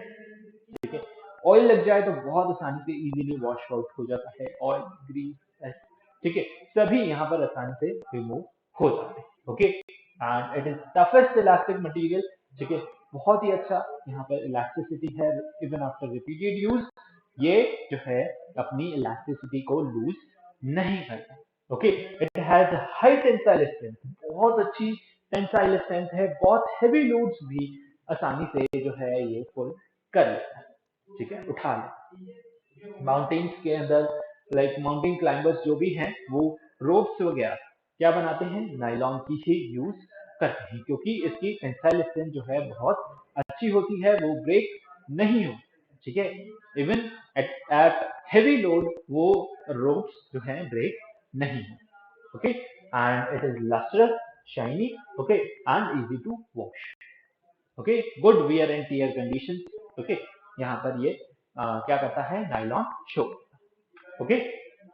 ठीक है, ऑयल लग जाए तो बहुत आसानी से इजीली वॉश आउट हो जाता है, ऑयल, ग्रीस, पेस्ट। ठीक है, सभी यहाँ पर आसानी से रिमूव हो जाते हैं। Okay, and it is toughest elastic material. ठीक है, बहुत ही अच्छा यहाँ पर इलास्टिसिटी है, इवन आफ्टर रिपीटेड यूज ये जो है अपनी इलास्टिसिटी को लूज नहीं करता। Okay, it has high tensile strength, बहुत अच्छी टेंसाइल स्ट्रेंथ है, बहुत हेवी लोड्स भी आसानी से जो है ये पुल कर लेता है। ठीक है, उठा लेता। माउंटेन्स के अंदर लाइक माउंटेन क्लाइंबर्स जो भी हैं, वो रोप्स वगैरह क्या बनाते हैं, नायलॉन की ही यूज करते हैं, क्योंकि इसकी टेंसाइल स्ट्रेंथ जो है बहुत अच्छी होती है, वो ब्रेक नहीं होती। ठीक है, इवन एट हेवी लोड वो रोप्स जो है ब्रेक नहीं है। Okay, and it is lustrous, shiny, okay, and easy to wash. Okay, good wear and tear condition. Okay, यहाँ पर ये क्या करता है, nylon show. Okay,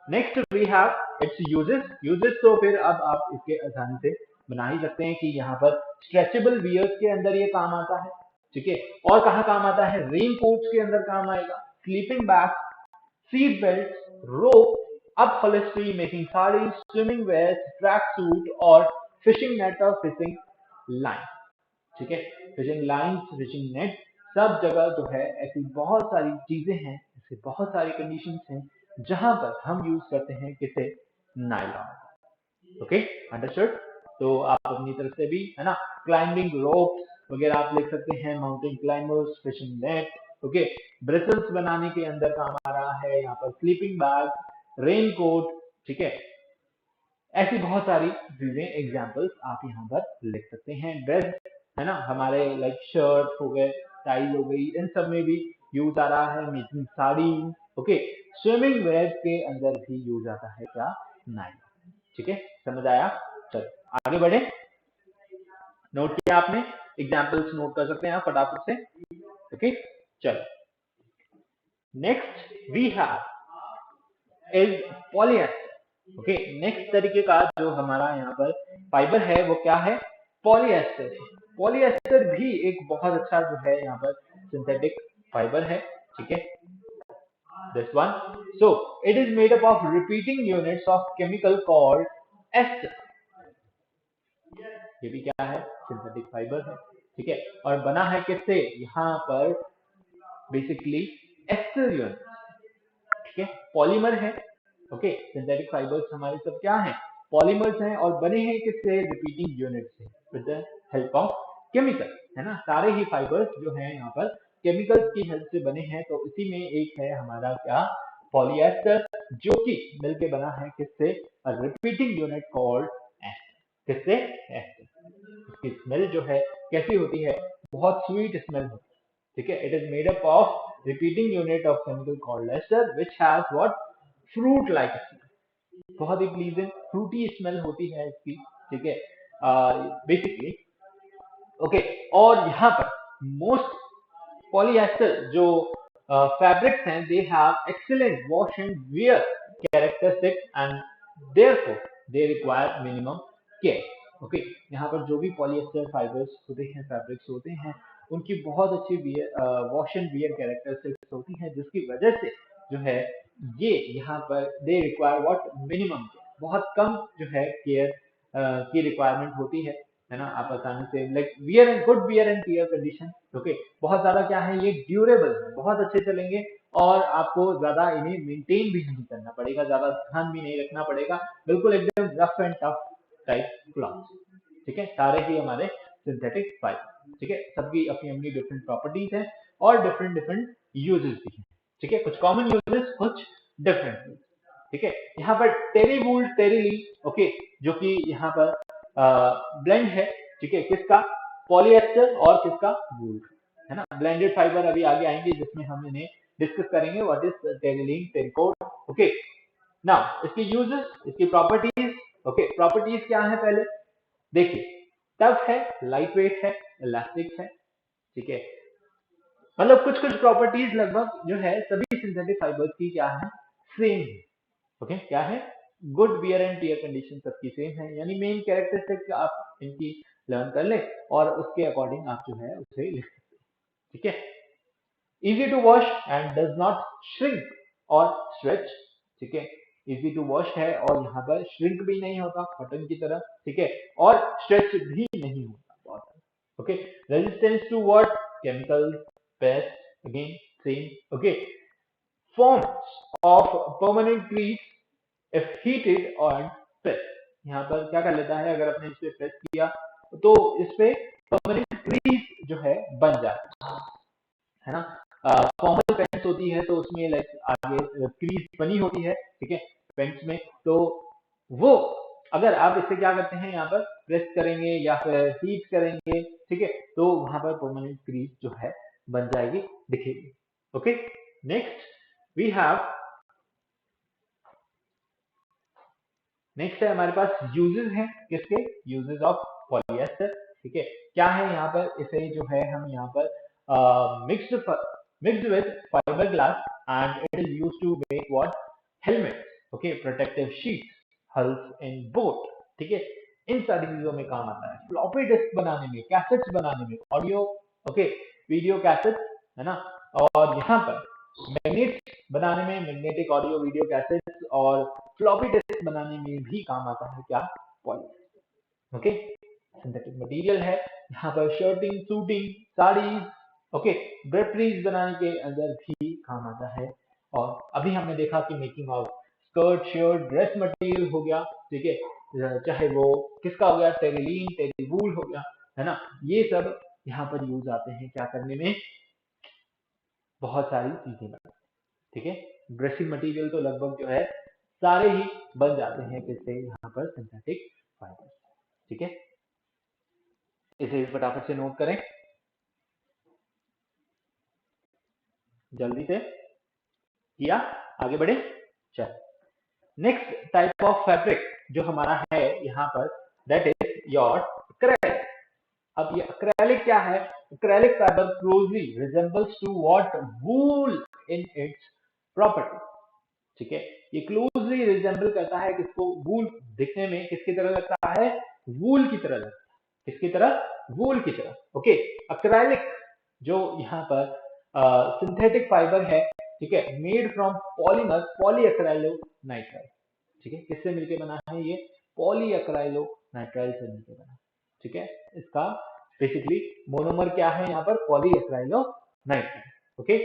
next we have its uses. Uses तो फिर अब आप इसके आसानी से बना ही सकते हैं कि यहाँ पर स्ट्रेचेबल वियर्स के अंदर ये काम आता है। ठीक है, और कहाँ काम आता है, रेन कोट्स के अंदर काम आएगा, स्लीपिंग बैग, सीट बेल्ट, रोप, upholstery, making sarees, swimming wears, track suit और फिशिंग नेट और फिशिंग लाइन। ठीक है, फिशिंग लाइन, फिशिंग नेट, सब जगह जो है ऐसी बहुत सारी चीजें हैं, ऐसी बहुत सारी कंडीशंस हैं जहां पर हम यूज करते हैं किसे, नायलॉन। Okay, understood. तो आप अपनी तरफ से भी, है ना, क्लाइंबिंग रोप वगैरह आप लिख सकते हैं, mountain climbers, fishing net. Okay, bristles बनाने के अंदर काम आ रहा है यहाँ पर, स्लीपिंग बैग, रेन कोट। ठीक है, ऐसी बहुत सारी चीजें, एग्जाम्पल्स आप यहाँ पर लिख सकते हैं। ड्रेस, है ना, हमारे लाइक शर्ट हो गए, टाई हो गई, इन सब में भी यूज आ रहा है, making sari. Okay, swimming wear के अंदर भी यूज आता है क्या, नायलॉन। ठीक है, समझ आया। चलो आगे बढ़े। नोट किया आपने, एग्जाम्पल्स नोट कर सकते हैं आप फटाफट से। ओके, चलो next we have is polyester. Okay, next तरीके का जो हमारा यहाँ पर फाइबर है वो क्या है, पॉलीएस्टर। पॉलिएस्टर भी एक बहुत अच्छा जो है यहाँ पर सिंथेटिक फाइबर है, ठीक है। This one, so it is made up of repeating units of chemical called ester. ये भी क्या है, सिंथेटिक फाइबर है, ठीक है। और बना है किससे, यहाँ पर बेसिकली एस्टर यूनिट, ठीक है, पॉलीमर है। ओके, सिंथेटिक फाइबर्स हमारे सब क्या हैं, पॉलीमर्स हैं, और बने हैं किससे, रिपीटिंग यूनिट से, with the help of chemical, है ना। सारे ही फाइबर्स जो हैं यहाँ पर केमिकल्स की हेल्प से बने हैं। तो इसी में एक है हमारा क्या, पॉलीएस्टर, जो कि मिलके बना है किससे, रिपीटिंग यूनिट कॉल्ड एस्टर। किससे, एस्टर। इसकी स्मेल जो है कैसी होती है, बहुत स्वीट स्मेल होती है, ठीक है। It is made up of repeating unit of chemical called ester which has what, fruit like smell, बहुत ही प्लीजेंट फ्रूटी स्मेल होती है इसकी, ठीक है, बेसिकली। ओके, और यहाँ पर मोस्ट पॉलीएस्टर जो फैब्रिक्स हैं, they have excellent wash and wear characteristics and therefore they require minimum care. Okay, यहाँ पर जो भी पॉलीएस्टर फाइबर्स होते हैं, फैब्रिक्स होते हैं, उनकी बहुत अच्छी वॉश एंड वियर कैरेक्टरिस्टिक्स होती हैं, जिसकी वजह से जो है ये यहाँ पर दे रिक्वायर व्हाट, मिनिमम, बहुत कम जो है केयर की रिक्वायरमेंट होती है ना। आप आसानी से like wear and good wear and tear condition, okay, बहुत ज्यादा क्या है, ये ड्यूरेबल है, बहुत अच्छे चलेंगे, और आपको ज्यादा इन्हें मेंटेन भी नहीं करना पड़ेगा, ज्यादा ध्यान भी नहीं रखना पड़ेगा, बिल्कुल एकदम rough and tough type cloth, ठीक है। सारे ही हमारे सिंथेटिक फाइबर, ठीक है, सबकी अपनी अपनी डिफरेंट प्रॉपर्टीज हैं, और डिफरेंट डिफरेंट यूजेस भी हैं, ठीक है, कुछ कॉमन यूजेस, कुछ डिफरेंट, ठीक है। यहाँ पर टेरी वूल, टेरी ली, ओके, जो कि यहाँ पर ब्लेंड है, ठीक है, किसका, पॉलीएस्टर और किसका, वूल, है ना। ब्लेंडेड फाइबर अभी आगे आएंगे, जिसमें हम इन्हें डिस्कस करेंगे, what is terylene, terrycot, okay. Now इसके यूजेस, इसकी प्रॉपर्टीज, ओके, प्रॉपर्टीज क्या है पहले देखिए, टफ है, लाइट वेट है, इलास्टिक है, ठीक है, मतलब कुछ कुछ प्रॉपर्टीज लगभग जो है सभी सिंथेटिक फाइबर्स की क्या है, सेम है, ओके, क्या है, good wear and tear condition सबकी सेम है, यानी मेन कैरेक्टरिस्टिक आप इनकी लर्न कर लें, और उसके अकॉर्डिंग आप जो है उसे लिख सकते हैं, ठीक है। Easy to wash and does not shrink और स्ट्रेच, ठीक है, इजी टू वॉश है, और यहाँ पर श्रिंक भी नहीं होता कॉटन की तरह, ठीक है, और स्ट्रेच भी नहीं होता बहुत, okay. Resistance to what, chemical, paste, again same, okay. Forms of permanent crease if heated and pressed, यहाँ पर क्या कर लेता है, अगर आपने इस पे प्रेस किया तो इस पे परमानेंट क्रीज जो है बन जाता है ना। फॉर्मल पेंट्स होती है तो उसमें लाइक आगे क्रीज बनी होती है, ठीक है, पेंट्स में, तो वो अगर आप इससे क्या करते हैं, यहाँ पर प्रेस करेंगे या फिर हीट करेंगे, ठीक है, तो वहां पर परमानेंट क्रीज जो है बन जाएगी, दिखेगी, okay. Next we have, next है हमारे पास यूजेस हैं, किसके, यूजेस ऑफ पॉलिएस्टर, ठीक है, क्या है यहाँ पर, इसे जो है हम यहाँ पर mixed with fibre glass and it is used to make what, helmet, okay, protective sheets, hulls in boat, ठीक है, इन सारी चीजों में काम आता है, फ्लॉपी डिस्क बनाने में, कैसेट्स बनाने में, ऑडियो, ओके, वीडियो कैसेट्स, है ना, और यहाँ पर मैग्नेट बनाने में, मैग्नेटिक ऑडियो वीडियो कैसेट्स, और फ्लॉपी डिस्क बनाने में भी काम आता है क्या, पॉलीएस्टर, ओके। सिंथेटिक मटेरियल है, यहाँ पर शर्टिंग, सूटिंग, साड़ीज, ओके, ड्रेपरीज बनाने के अंदर भी काम आता है। और अभी हमने देखा कि making of skirt, shirt, dress material हो गया, ठीक है, चाहे वो किसका हो गया, टेरिलीन, टेरिवूल हो गया, है ना, ये सब यहाँ पर यूज आते हैं क्या करने में, बहुत सारी चीजें बनाने, ठीक है। ड्रेसिंग मटेरियल तो लगभग जो है सारे ही बन जाते हैं किससे, यहाँ पर सिंथेटिक फाइबर, ठीक है। इसे फटाफट से नोट करें, जल्दी से किया, आगे बढ़े, चल। नेक्स्ट टाइप ऑफ फैब्रिक जो हमारा है यहाँ पर, दैट इज योर एक्रेलिक। अब ये एक्रेलिक क्या है, acrylic fibre closely resembles to what, wool in its property, ठीक है, ये क्लोजली रिजेंबल करता है किसको, वूल, दिखने में किसकी तरह लगता है, वूल की तरह लगता है, किसकी तरह, वूल की तरह। ओके, अक्रेलिक जो यहाँ पर सिंथेटिक फाइबर है, ठीक है, मेड फ्रॉम पॉलीमर पॉलीअक्राइलोनाइट्राइल, ठीक है, किससे मिलके बना है ये, पॉलीअक्राइलोनाइट्राइल से मिलके बना, ठीक है। इसका बेसिकली मोनोमर क्या है यहाँ पर, polyacrylonitrile. Okay,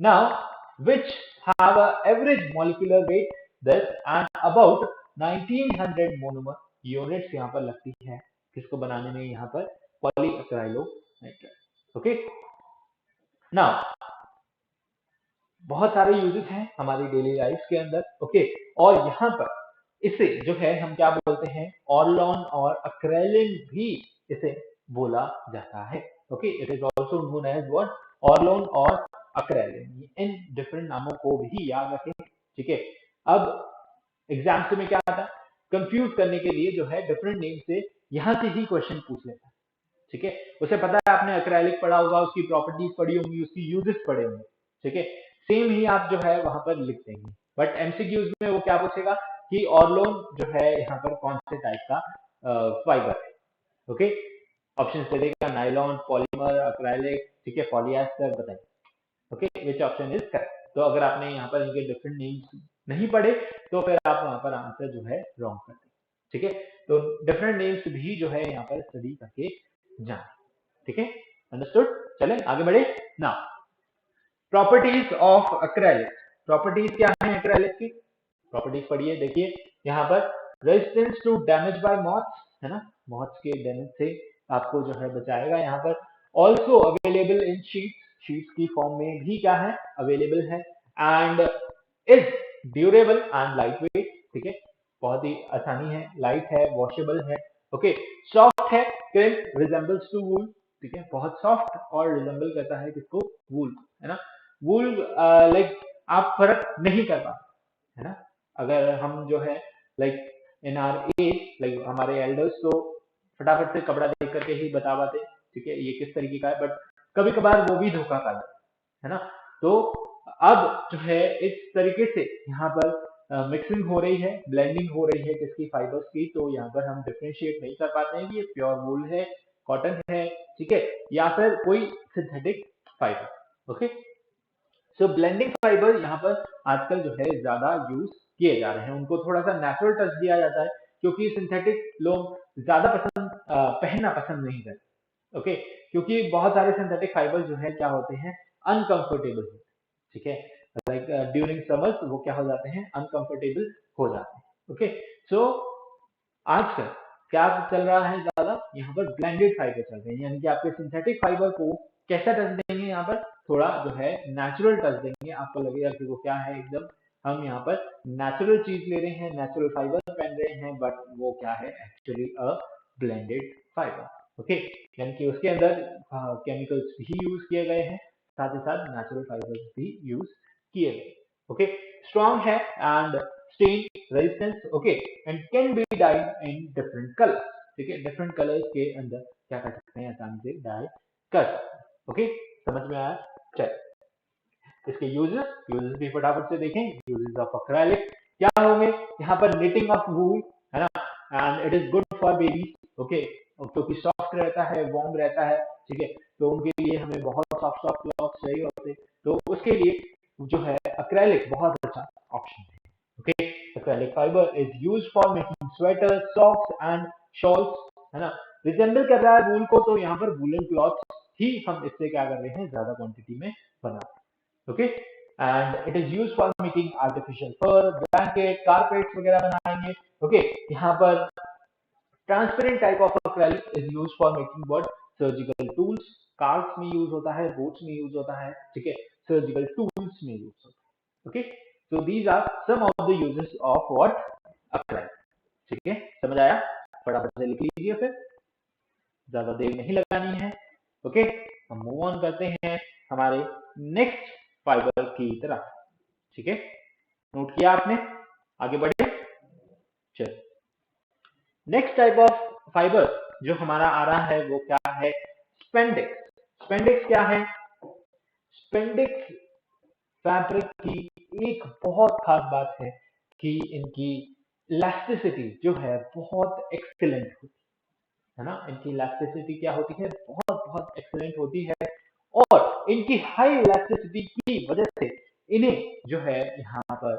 now which have a average molecular weight this and about 1900 monomer units यहाँ पर लगती है किसको बनाने में, यहाँ पर पॉलीअक्राइलोनाइट्राइल। ओके, नाउ बहुत सारे यूजेस हैं हमारी डेली लाइफ के अंदर। ओके, और यहाँ पर इसे जो है हम क्या बोलते हैं, ऑर्लोन और अक्रेलिन भी इसे बोला जाता है। Okay, it is also known as what, Orlon और अक्रेलिन। इन डिफरेंट नामों को भी याद रखें, ठीक है। अब एग्जाम में क्या आता है, कंफ्यूज करने के लिए जो है डिफरेंट नेम से यहाँ से ही क्वेश्चन पूछ लेता है, ठीक है। उसे पता है आपने अक्रेलिक पढ़ा होगा, उसकी प्रॉपर्टीज पढ़ी होंगी, उसकी यूजेस पढ़े होंगे, ठीक है। सेम ही आप जो है वहां पर लिख देंगे, बट एमसीक्यूज में वो क्या पूछेगा कि ऑर्लोन जो है यहाँ पर कौन से टाइप का फाइबर है। ओके, ऑप्शन दे देगा, नाइलॉन, पॉलीमर, अक्रेलिक, ठीक है, पॉलीएस्टर, बताइए। Okay, which option is correct. तो अगर आपने यहाँ पर इनके डिफरेंट नेम्स नहीं पढ़े तो फिर आप वहां पर आंसर जो है रॉन्ग कर देंगे, ठीक है। तो डिफरेंट नेम्स भी जो है यहाँ पर स्टडी करके जाए, ठीक है, अंडरस्टूड। चलें आगे बढ़े। ना, प्रॉपर्टीज ऑफ अक्रेलिक, प्रॉपर्टीज क्या है अक्रेलिक की, प्रॉपर्टीज पढ़िए, देखिए यहाँ पर resistance to damage by moths, है ना, मॉथ्स के डैमेज से आपको जो है बचाएगा। यहाँ पर also available in sheets, sheets की फॉर्म में भी क्या है, अवेलेबल है। And is durable and light weight, ठीक है, बहुत ही आसानी है, लाइट है, वॉशेबल है। ओके, सॉफ्ट है, क्रिम रिजेंबल्स टू वूल, ठीक है, बहुत सॉफ्ट और रिजेंबल करता है किसको, वूल, है ना। वूल लाइक आप फर्क नहीं कर पाते, है ना। अगर हम जो है like in our age, like हमारे एल्डर्स तो फटाफट से कपड़ा देख करके ही बता पाते, ठीक है, ये किस तरीके का है, बट कभी कभार वो भी धोखा खा जाता है ना। तो अब जो है इस तरीके से यहाँ पर मिक्सिंग हो रही है, ब्लेंडिंग हो रही है किसकी, फाइबर्स की, तो यहाँ पर हम डिफ्रेंशिएट नहीं कर पाते हैं कि ये प्योर वूल है, कॉटन है, ठीक है, या फिर कोई सिंथेटिक फाइबर। ओके, सो ब्लेंडिंग फाइबर यहाँ पर आजकल जो है ज्यादा यूज किए जा रहे हैं, उनको थोड़ा सा नेचुरल टच दिया जाता है, क्योंकि सिंथेटिक लोग ज्यादा पहनना पसंद नहीं करते। ओके, क्योंकि बहुत सारे सिंथेटिक फाइबर जो है क्या होते हैं, अनकंफर्टेबल, ठीक है, लाइक ड्यूरिंग समर्स वो क्या हो जाते हैं, अनकंफर्टेबल हो जाते हैं। ओके, सो आजकल क्या चल रहा है ज्यादा, यहाँ पर ब्लेंडेड फाइबर चल रहे हैं, यानी कि आपके सिंथेटिक फाइबर को कैसा टच देंगे, यहाँ पर थोड़ा जो है नेचुरल टच देंगे, आपको लगेगा कि वो क्या है, एकदम हम यहाँ पर नेचुरल चीज ले रहे हैं, नेचुरल फाइबर पहन रहे हैं, बट वो क्या है, एक्चुअली अ ब्लेंडेड फाइबर। ओके, यानी कि उसके अंदर केमिकल्स भी यूज किए गए हैं, साथ ही साथ नेचुरल फाइबर्स भी यूज किए गए। ओके, स्ट्रॉन्ग है and stain resistance, okay, and can be dyed in different colours, ठीक है, डिफरेंट कलर्स के अंदर क्या कर सकते हैं, आसानी से डाई कर सकते हैं। ओके, समझ में आया। चल, इसके यूजेस यूजेस भी फटाफट से देखें। यूजेस ऑफ अक्रेलिक क्या होंगे, यहाँ पर निटिंग ऑफ वूल, है ना, and it is good for baby. Okay, क्योंकि सॉफ्ट रहता है, वार्म रहता है, ठीक है, तो उनके लिए हमें बहुत सॉफ्ट सॉफ्ट क्लॉथ्स चाहिए होते, तो उसके लिए जो है अक्रेलिक बहुत अच्छा ऑप्शन है। Okay, acrylic fiber is used for making sweaters, socks and shawls, है ना। रिजेंबल कर रहा है वूल को, तो यहाँ पर वूलन क्लॉथ ही हम इससे क्या कर रहे हैं, ज्यादा क्वांटिटी में बना रहे हैं। Okay, and it is used for making artificial fur, blanket, carpets वगैरह बनाएंगे। ओके, यहाँ पर transparent type of acrylic is used for making what, surgical tools, cars में यूज होता है, बोट्स में यूज होता है, ठीक है, सर्जिकल टूल्स में यूज होता है। Okay, so these are some of the uses of what, acrylic, ठीक है, समझ आया, फटाफट से लिख लीजिए, फिर ज्यादा देर नहीं लगानी है। ओके, हम मूव ऑन करते हैं हमारे नेक्स्ट फाइबर की तरफ, ठीक है, नोट किया आपने, आगे बढ़े। चल, नेक्स्ट टाइप ऑफ फाइबर जो हमारा आ रहा है वो क्या है, स्पेंडेक्स। स्पेंडेक्स क्या है, स्पेंडेक्स फैब्रिक की एक बहुत खास बात है कि इनकी इलास्टिसिटी जो है बहुत एक्सीलेंट होती है ना। इनकी इलास्टिसिटी क्या होती है, बहुत बहुत एक्सीलेंट होती है, और इनकी हाई इलास्टिसिटी की वजह से इन्हें जो है यहाँ पर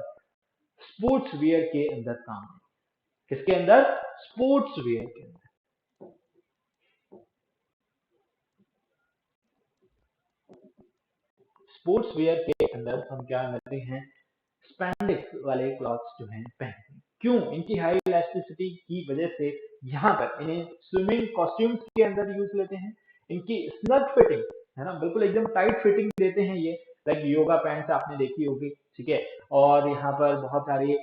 स्पोर्ट्स वियर के अंदर काम है। किसके अंदर, स्पोर्ट्स वियर के अंदर। स्पोर्ट्स वियर के अंदर हम क्या करते हैं, स्पैंडेक्स वाले क्लॉथ्स जो हैं पहनते हैं। क्यों, इनकी हाई इलास्टिसिटी की वजह से यहाँ पर इन्हें स्विमिंग कॉस्ट्यूम्स के अंदर यूज लेते हैं। इनकी स्नग फिटिंग, है ना, बिल्कुल एकदम टाइट फिटिंग देते हैं ये, लाइक योगा पैंट्स आपने देखी होगी, ठीक है। और यहाँ पर बहुत सारे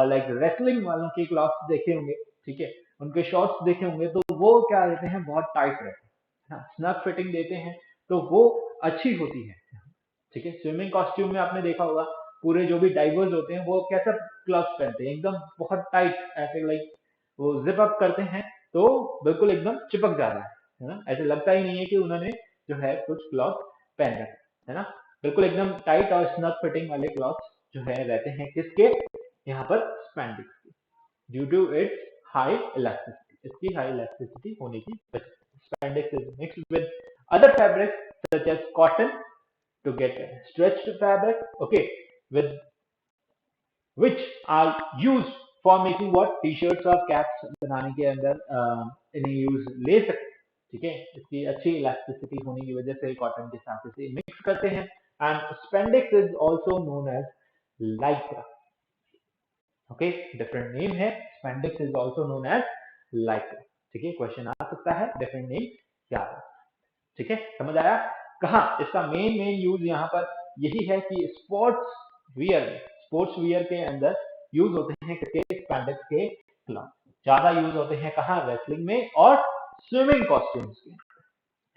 लाइक रेसलिंग वालों के क्लॉथ्स देखे होंगे, ठीक है, उनके शॉर्ट्स देखे होंगे, तो वो क्या रहते हैं, बहुत टाइट रहते हैं, स्नग फिटिंग देते हैं, तो वो अच्छी होती है, ठीक है। स्विमिंग कॉस्ट्यूम में आपने देखा होगा, पूरे जो भी डाइवर्स होते हैं वो कैसा क्लॉथ पहनते हैं, एकदम बहुत टाइट, ऐसे लाइक वो जिप अप करते हैं, तो बिल्कुल एकदम चिपक जाता है ना, ऐसे लगता ही नहीं है कि उन्होंने जो है कुछ क्लॉथ पहन रखा है ना। बिल्कुल एकदम टाइट और स्नग फिटिंग वाले क्लॉथ जो है रहते हैं किसके, यहाँ पर स्पैंडेक्स के, due to its high elasticity, इसकी हाई इलास्टिसिटी होने की वजह से। Spandex is mixed with other fabrics such as cotton to get stretched fabric, okay, with which are used for making what t-shirts और caps बनाने के अंदर इन्हें यूज ले सकते हैं, ठीक है। इसकी अच्छी इलास्टिसिटी होने की वजह से कॉटन के साथ इसे मिक्स करते हैं। And spandex is also known as Lycra, okay, different name है, spandex is also known as Lycra, ठीक है। क्वेश्चन आ सकता है डिफरेंट नेम क्या है, ठीक है, समझ आया। कहा इसका मेन यूज यहाँ पर यही है कि स्पोर्ट्स वियर के अंदर यूज होते हैं किसके, स्पैंडेक्स के क्लॉथ ज्यादा यूज होते हैं, कहा, रेसलिंग में और स्विमिंग कॉस्ट्यूम्स के,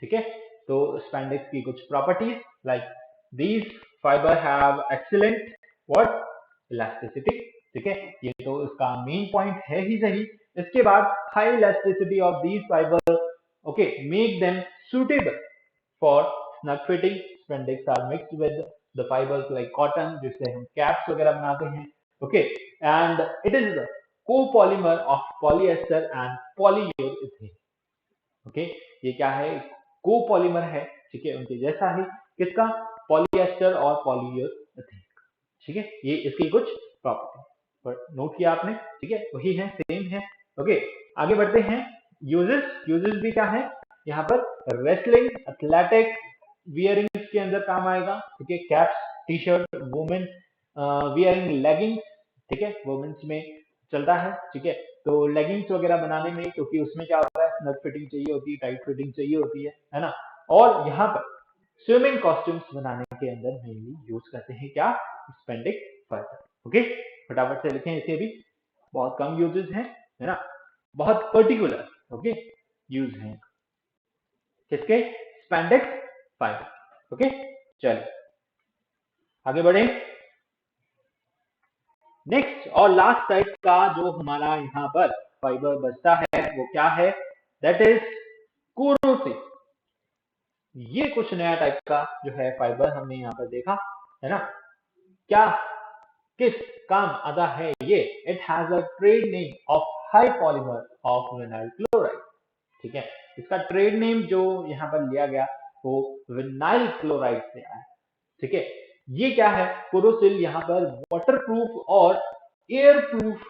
ठीक है। तो स्पैंडेक्स की कुछ properties, like these fibre have excellent what, elasticity, ठीक है, ये तो इसका मेन पॉइंट है ही सही। इसके बाद high elasticity of these fibre, okay, make them suitable for snug fitting. Spandex are mixed with the fibers like cotton, जिससे हम caps वगैरह बनाते हैं, okay, and it is the copolymer of polyester and polyurethane, okay, ये क्या है, copolymer है, ठीक है, उनके जैसा ही, किसका, पॉलीएस्टर और पॉलीयूरेथेन, ठीक है, ये इसकी कुछ प्रॉपर्टी पर नोट किया आपने, ठीक है, वही है, सेम है, ओके। आगे बढ़ते हैं, यूजेस भी क्या है यहाँ पर, रेसलिंग, एथलेटिक वियरिंग के अंदर काम आएगा, ठीक है, caps, T shirt, women wearing leggings, ठीक है, वुमेन्स में चलता है, ठीक है। तो लेगिंग्स वगैरह बनाने में, क्योंकि उसमें क्या होता है, स्नग फिटिंग चाहिए होती है, टाइट फिटिंग चाहिए होती है ना। और यहाँ पर स्विमिंग कॉस्ट्यूम्स बनाने के अंदर मेनली यूज करते हैं क्या, स्पेंडिक फाइबर, ओके। फटाफट से लिखें इसे भी, बहुत कम यूजेस हैं, है ना, बहुत पर्टिकुलर, ओके, यूज हैं किसके, स्पेंडेक्स फाइबर, ओके। चलिए आगे बढ़े, नेक्स्ट और लास्ट टाइप का जो हमारा यहाँ पर फाइबर बचता है वो क्या है, दैट इज कोरोसिव। ये कुछ नया टाइप का जो है फाइबर हमने यहाँ पर देखा, है ना, क्या किस काम आता है ये, it has a trade name of high polymer of vinyl chloride, ठीक है। इसका ट्रेड नेम जो यहाँ पर लिया गया वो विनाइल क्लोराइड से आया, ठीक है। ये क्या है, कोरोसिल यहाँ पर वाटरप्रूफ और एयर प्रूफ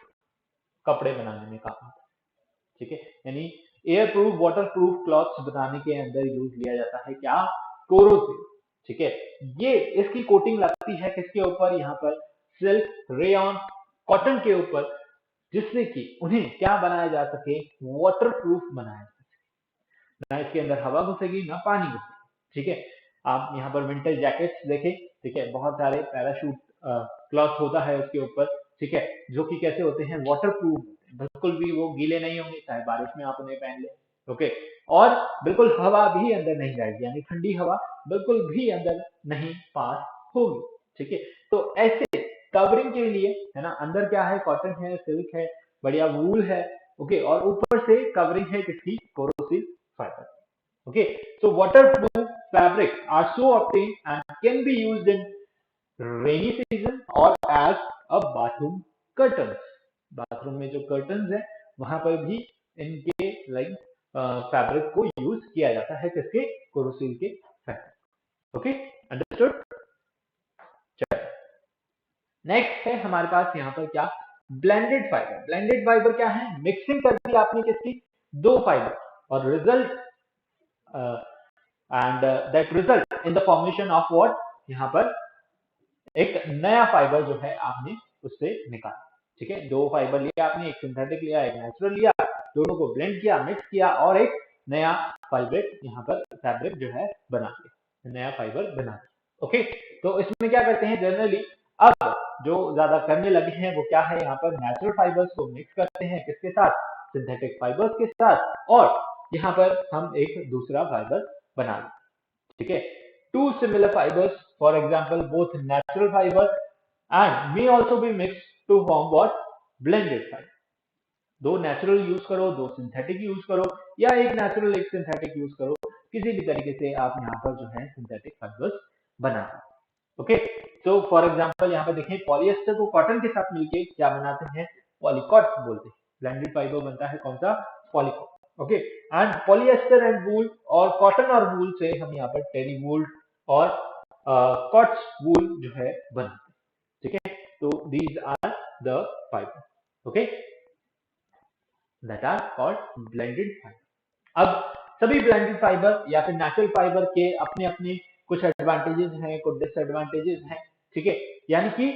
कपड़े बनाने में काम आता है, ठीक है, यानी air proof water proof clothes बनाने के अंदर यूज लिया जाता है क्या, कोरोसिल, ठीक है। ये इसकी कोटिंग लगती है किसके ऊपर, यहाँ पर सिल्क, रेयन, कॉटन के ऊपर, जिससे कि उन्हें क्या बनाया जा सके, वाटर प्रूफ बनाया जा सके, ना इसके अंदर हवा घुसेगी ना पानी घुसेगी, ठीक है। आप यहाँ पर विंटर जैकेट्स देखें, ठीक है, बहुत सारे पैराशूट क्लॉथ होता है उसके ऊपर, ठीक है, जो कि कैसे होते हैं, वाटर प्रूफ, बिल्कुल भी वो गीले नहीं होंगे, चाहे बारिश में आप उन्हें पहन ले, ओके। और बिल्कुल हवा भी अंदर नहीं जाएगी, यानी ठंडी हवा बिल्कुल भी अंदर नहीं पास होगी, ठीक है। तो ऐसे कवरिंग के लिए, है ना, अंदर क्या है, कॉटन है, सिल्क है, बढ़िया वूल है, ओके, और ऊपर से कवरिंग है किसकी, corrosive fibre, okay. So waterproof fabric are so obtained and can be used in rainy season or as a bathroom curtains. Bathroom में जो कर्टन्स है वहां पर भी इनके लाइक फैब्रिक को यूज किया जाता है, किसके, क्रोसिल के फैब्रिक। Okay, understood. नेक्स्ट है हमारे पास यहाँ पर क्या, ब्लेंडेड फाइबर। ब्लेंडेड फाइबर क्या है, मिक्सिंग कर दी आपने किसकी, दो फाइबर, और result and that result in the formation of what, यहाँ पर एक नया फाइबर जो है आपने उससे निकाला। ठीक है, दो फाइबर लिया आपने, एक सिंथेटिक लिया, एक नेचुरल लिया, दोनों को ब्लेंड किया, मिक्स किया, और एक नया फाइबर यहाँ पर फैब्रिक जो है बना दिया, नया फाइबर बना दिया। ओके, तो इसमें क्या करते हैं जनरली, अब जो ज्यादा करने लगे हैं वो क्या है, यहाँ पर नेचुरल फाइबर्स को मिक्स करते हैं किसके साथ, सिंथेटिक फाइबर्स के साथ, और यहाँ पर हम एक दूसरा फाइबर बना लें। ठीक है, two similar fibers, for example both natural fiber and may also be mixed to form what, blended fiber। दो नेचुरल यूज करो, दो सिंथेटिक यूज करो, या एक नेचुरल एक सिंथेटिक यूज करो, किसी भी तरीके से आप यहाँ पर जो है सिंथेटिक फाइबर्स बना सकते। ओके, तो फॉर एग्जांपल यहाँ पर देखें, पॉलिएस्टर को कॉटन के साथ मिलके क्या बनाते हैं, पॉलीकॉट बोलते हैं। ब्लेंडेड फाइबर बनता है कौन सा, Polycot. Okay, and polyester and wool, और कॉटन और वूल से हम यहाँ पर टेरी वूल और कॉट्स वूल जो है बनाते हैं। ठीक है, तो these are the fibre, okay, that are called blended fibre. अब सभी ब्लेंडेड फाइबर या फिर नेचुरल फाइबर के अपने अपने कुछ एडवांटेजेस हैं, कुछ डिसएडवांटेजेस हैं। ठीक है, यानी कि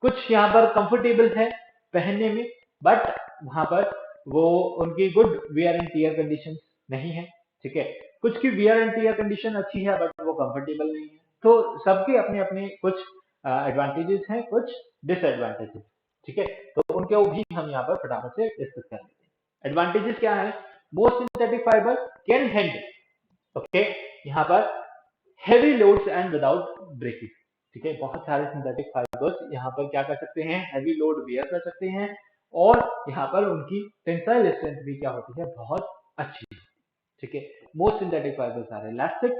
कुछ यहाँ पर कंफर्टेबल है पहनने में, बट वहां पर वो उनकी good wear and tear condition नहीं है। ठीक है, कुछ की वियर एंड टीयर कंडीशन अच्छी है बट वो कंफर्टेबल नहीं है। तो सबके अपने अपने कुछ एडवांटेजेस हैं, कुछ डिसएडवांटेजेस। ठीक है, तो उनको भी हम यहाँ पर फटाफट से डिस्कस कर लेते हैं। एडवांटेजेस क्या है, most synthetic fibre can handle, okay, यहाँ पर heavy loads and without breaking. ठीक है, बहुत सारे सिंथेटिक फाइबर्स यहाँ पर क्या कर सकते हैं, हैवी लोड बेयर कर सकते हैं, और यहाँ पर उनकी टेंसाइल स्ट्रेंथ भी क्या होती है, बहुत अच्छी है। ठीक है, most synthetic fibres are elastic.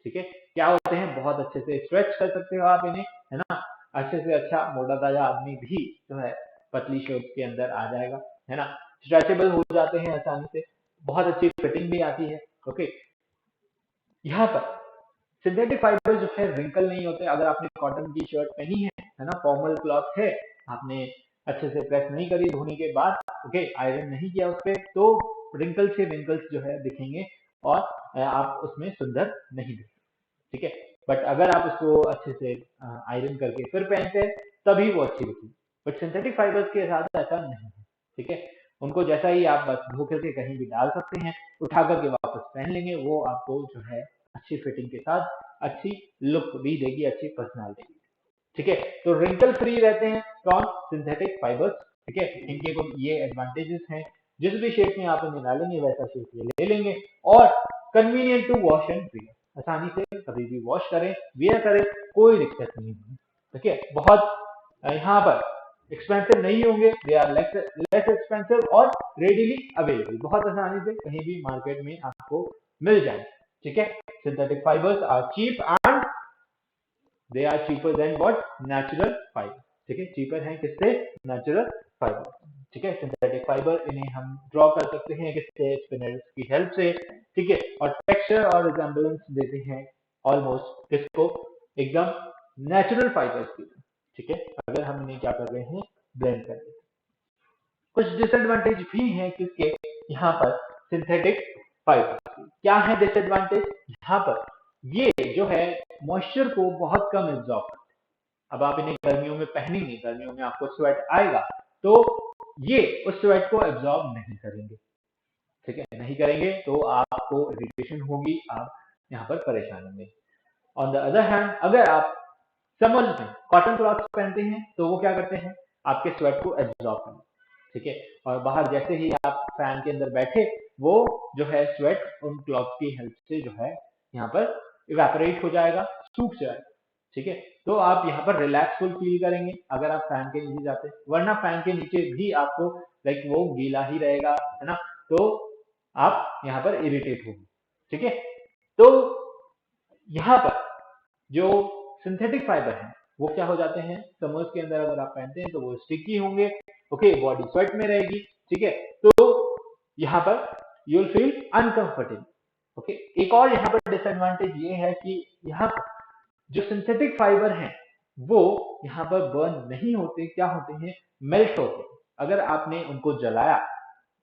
ठीक है, क्या होते हैं, बहुत अच्छे से स्ट्रेच कर सकते हो आप इन्हें, है ना, अच्छे से अच्छा मोटा ताजा आदमी भी जो है पतली शर्ट के अंदर आ जाएगा, है ना, स्ट्रेचेबल हो जाते हैं आसानी से, बहुत अच्छी फिटिंग भी आती है। ओके, यहाँ पर सिंथेटिक फाइबर जो है रिंकल नहीं होते। अगर आपने कॉटन की शर्ट पहनी है ना, फॉर्मल क्लॉथ है, आपने अच्छे से प्रेस नहीं करी धोने के बाद, ओके, आयरन नहीं किया उस पर, तो रिंकल से रिंकल्स जो है दिखेंगे और आप उसमें सुंदर नहीं दिखेंगे। ठीक है, बट अगर आप उसको अच्छे से आयरन करके फिर पहनते हैं तभी वो अच्छी दिखेगी, बट सिंथेटिक फाइबर्स के साथ ऐसा नहीं है। ठीक है, उनको जैसा ही आप बस धो करके कहीं भी डाल सकते हैं, उठा करके वापस पहन लेंगे, वो आपको जो है अच्छी फिटिंग के साथ अच्छी लुक भी देगी, अच्छी पर्सनालिटी देगी। ठीक है, तो रिंकल फ्री रहते हैं कौन, सिंथेटिक फाइबर्स। ठीक है, इनके कुछ ये एडवांटेजेस हैं, जिस भी शेप में आप इन्हें डालेंगे वैसा शेप ये ले लेंगे, और convenient to wash and wear, आसानी से कभी भी वॉश करें, वेयर करें, कोई दिक्कत नहीं होगी। ठीक है, बहुत यहाँ पर एक्सपेंसिव नहीं होंगे, दे आर लेस एक्सपेंसिव और रेडिली अवेलेबल, बहुत आसानी से कहीं भी मार्केट में आपको मिल जाए। ठीक है, synthetic fibres are cheap and they are cheaper than what, natural fibre. ठीक है, चीपर है किससे, नेचुरल फाइबर। ठीक है, सिंथेटिक फाइबर इन्हें हम ड्रॉ कर सकते हैं किससे, स्पिनर्स की हेल्प से। ठीक है, और टेक्सचर और रिजेंबलेंस देते हैं ऑलमोस्ट किसको, एकदम नेचुरल फाइबर्स की। ठीक है, अगर हम इन्हें क्या कर रहे हैं, ब्लेंड कर रहे हैं। कुछ डिसएडवांटेज भी हैं किसके, यहाँ पर सिंथेटिक फाइबर। क्या है डिसएडवांटेज, यहाँ पर ये जो है मॉइस्चर को बहुत कम एब्जॉर्ब करते हैं। अब आप इन्हें गर्मियों में पहनेंगे, गर्मियों में आपको स्वेट आएगा, तो ये उस स्वेट को एब्जॉर्ब नहीं करेंगे। ठीक है, नहीं करेंगे तो आपको इरिटेशन होगी, आप यहाँ पर परेशान होंगे। ऑन द अदर हैंड, अगर आप समर में कॉटन क्लॉथ पहनते हैं तो वो क्या करते हैं, आपके स्वेट को एब्जॉर्ब करते हैं। ठीक है, और बाहर जैसे ही आप फैन के अंदर बैठे, वो जो है स्वेट उन क्लॉथ की हेल्प से जो है यहाँ पर इवेपोरेट हो जाएगा, सूख जाएगा। ठीक है, तो आप यहाँ पर रिलैक्सफुल फील करेंगे अगर आप फैन के नीचे जाते हैं, वरना फैन के नीचे भी आपको लाइक वो गीला ही रहेगा, है ना, तो आप यहाँ पर इरिटेट होंगे। ठीक है, तो यहाँ पर जो सिंथेटिक फाइबर है वो क्या हो जाते हैं, समर्स के अंदर अगर आप पहनते हैं तो वो स्टिकी होंगे। ओके, बॉडी स्वेट में रहेगी। ठीक है, तो यहाँ पर you will feel uncomfortable. Okay, एक और यहाँ पर डिसएडवांटेज ये है कि यहाँ पर जो सिंथेटिक फाइबर हैं वो यहाँ पर बर्न नहीं होते, क्या होते हैं, मेल्ट होते हैं। अगर आपने उनको जलाया,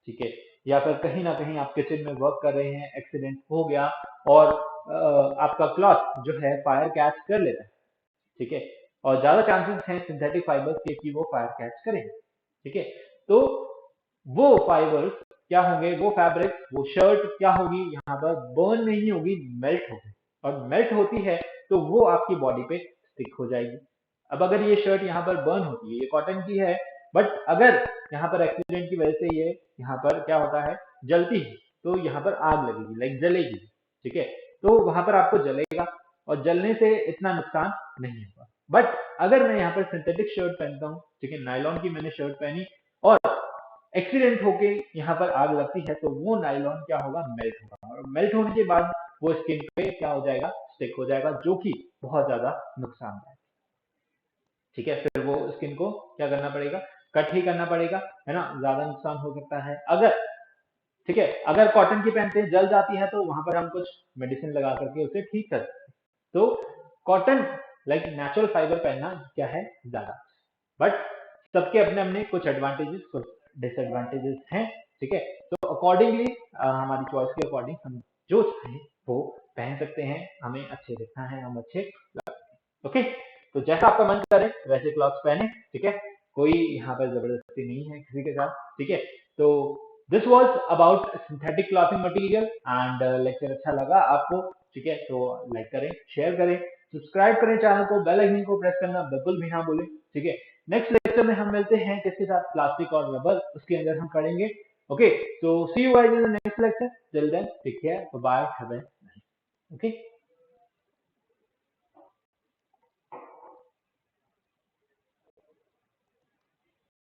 ठीक है, या फिर कहीं ना कहीं आप किचन में वर्क कर रहे हैं, एक्सीडेंट हो गया और आपका क्लॉथ जो है फायर कैच कर लेता है, ठीक है, और ज्यादा चांसेस हैं सिंथेटिक फाइबर्स के कि वो फायर कैच करेंगे, ठीक है। तो वो फाइबर्स क्या होंगे, वो फैब्रिक, वो शर्ट क्या होगी, यहाँ पर बर्न नहीं होगी, मेल्ट होगी। और मेल्ट होती है तो वो आपकी बॉडी पे स्टिक हो जाएगी। अब अगर ये शर्ट यहाँ पर बर्न होती है, ये कॉटन की है, बट अगर यहाँ पर एक्सीडेंट की वजह से ये यहाँ पर क्या होता है, जलती है, तो यहाँ पर आग लगेगी, लाइक जलेगी, ठीक है, तो वहां पर आपको जलेगा और जलने से इतना नुकसान नहीं होगा। बट अगर मैं यहाँ पर सिंथेटिक शर्ट पहनता हूँ, ठीक है, नायलॉन की मैंने शर्ट पहनी और एक्सीडेंट होके यहाँ पर आग लगती है, तो वो नायलॉन क्या होगा, मेल्ट होगा, और मेल्ट होने के बाद वो स्किन पे क्या हो जाएगा, स्टिक हो जाएगा, जो कि बहुत ज्यादा नुकसानदायक है, ठीक है। फिर वो स्किन को क्या करना पड़ेगा, कट ही करना पड़ेगा, है ना, ज्यादा नुकसान हो सकता है। अगर, ठीक है, अगर कॉटन की पहनते हैं, जल जाती है, तो वहां पर हम कुछ मेडिसिन लगा करके उसे ठीक कर सकते हैं। तो कॉटन, लाइक नेचुरल फाइबर पहनना क्या है, ज्यादा, बट सबके अपने अपने कुछ एडवांटेजेस, कुछ डिसएडवांटेजेस हैं, ठीक है। तो अकॉर्डिंगली हमारी चॉइस के अकॉर्डिंग हम जो चाहें वो पहन सकते हैं, हमें अच्छे दिखना है, हम अच्छे लगते हैं। ओके, तो जैसा आपका मन करे वैसे क्लॉथ्स पहने, ठीक है, कोई यहाँ पर जबरदस्ती नहीं है किसी के साथ, ठीक है। तो this was about synthetic clothing material and lecture अच्छा लगा आपको, ठीक है, तो लाइक करें, शेयर करें, सब्सक्राइब करें चैनल को, बेल आइकन को प्रेस करना बिल्कुल भी ना भूलें, ठीक है। नेक्स्ट लेक्चर में हम मिलते हैं किसके साथ, प्लास्टिक और रबर, उसके अंदर हम पढ़ेंगे। Okay, so see you guys in the next lecture. Till then, take care. Bye bye. Have a nice. Okay.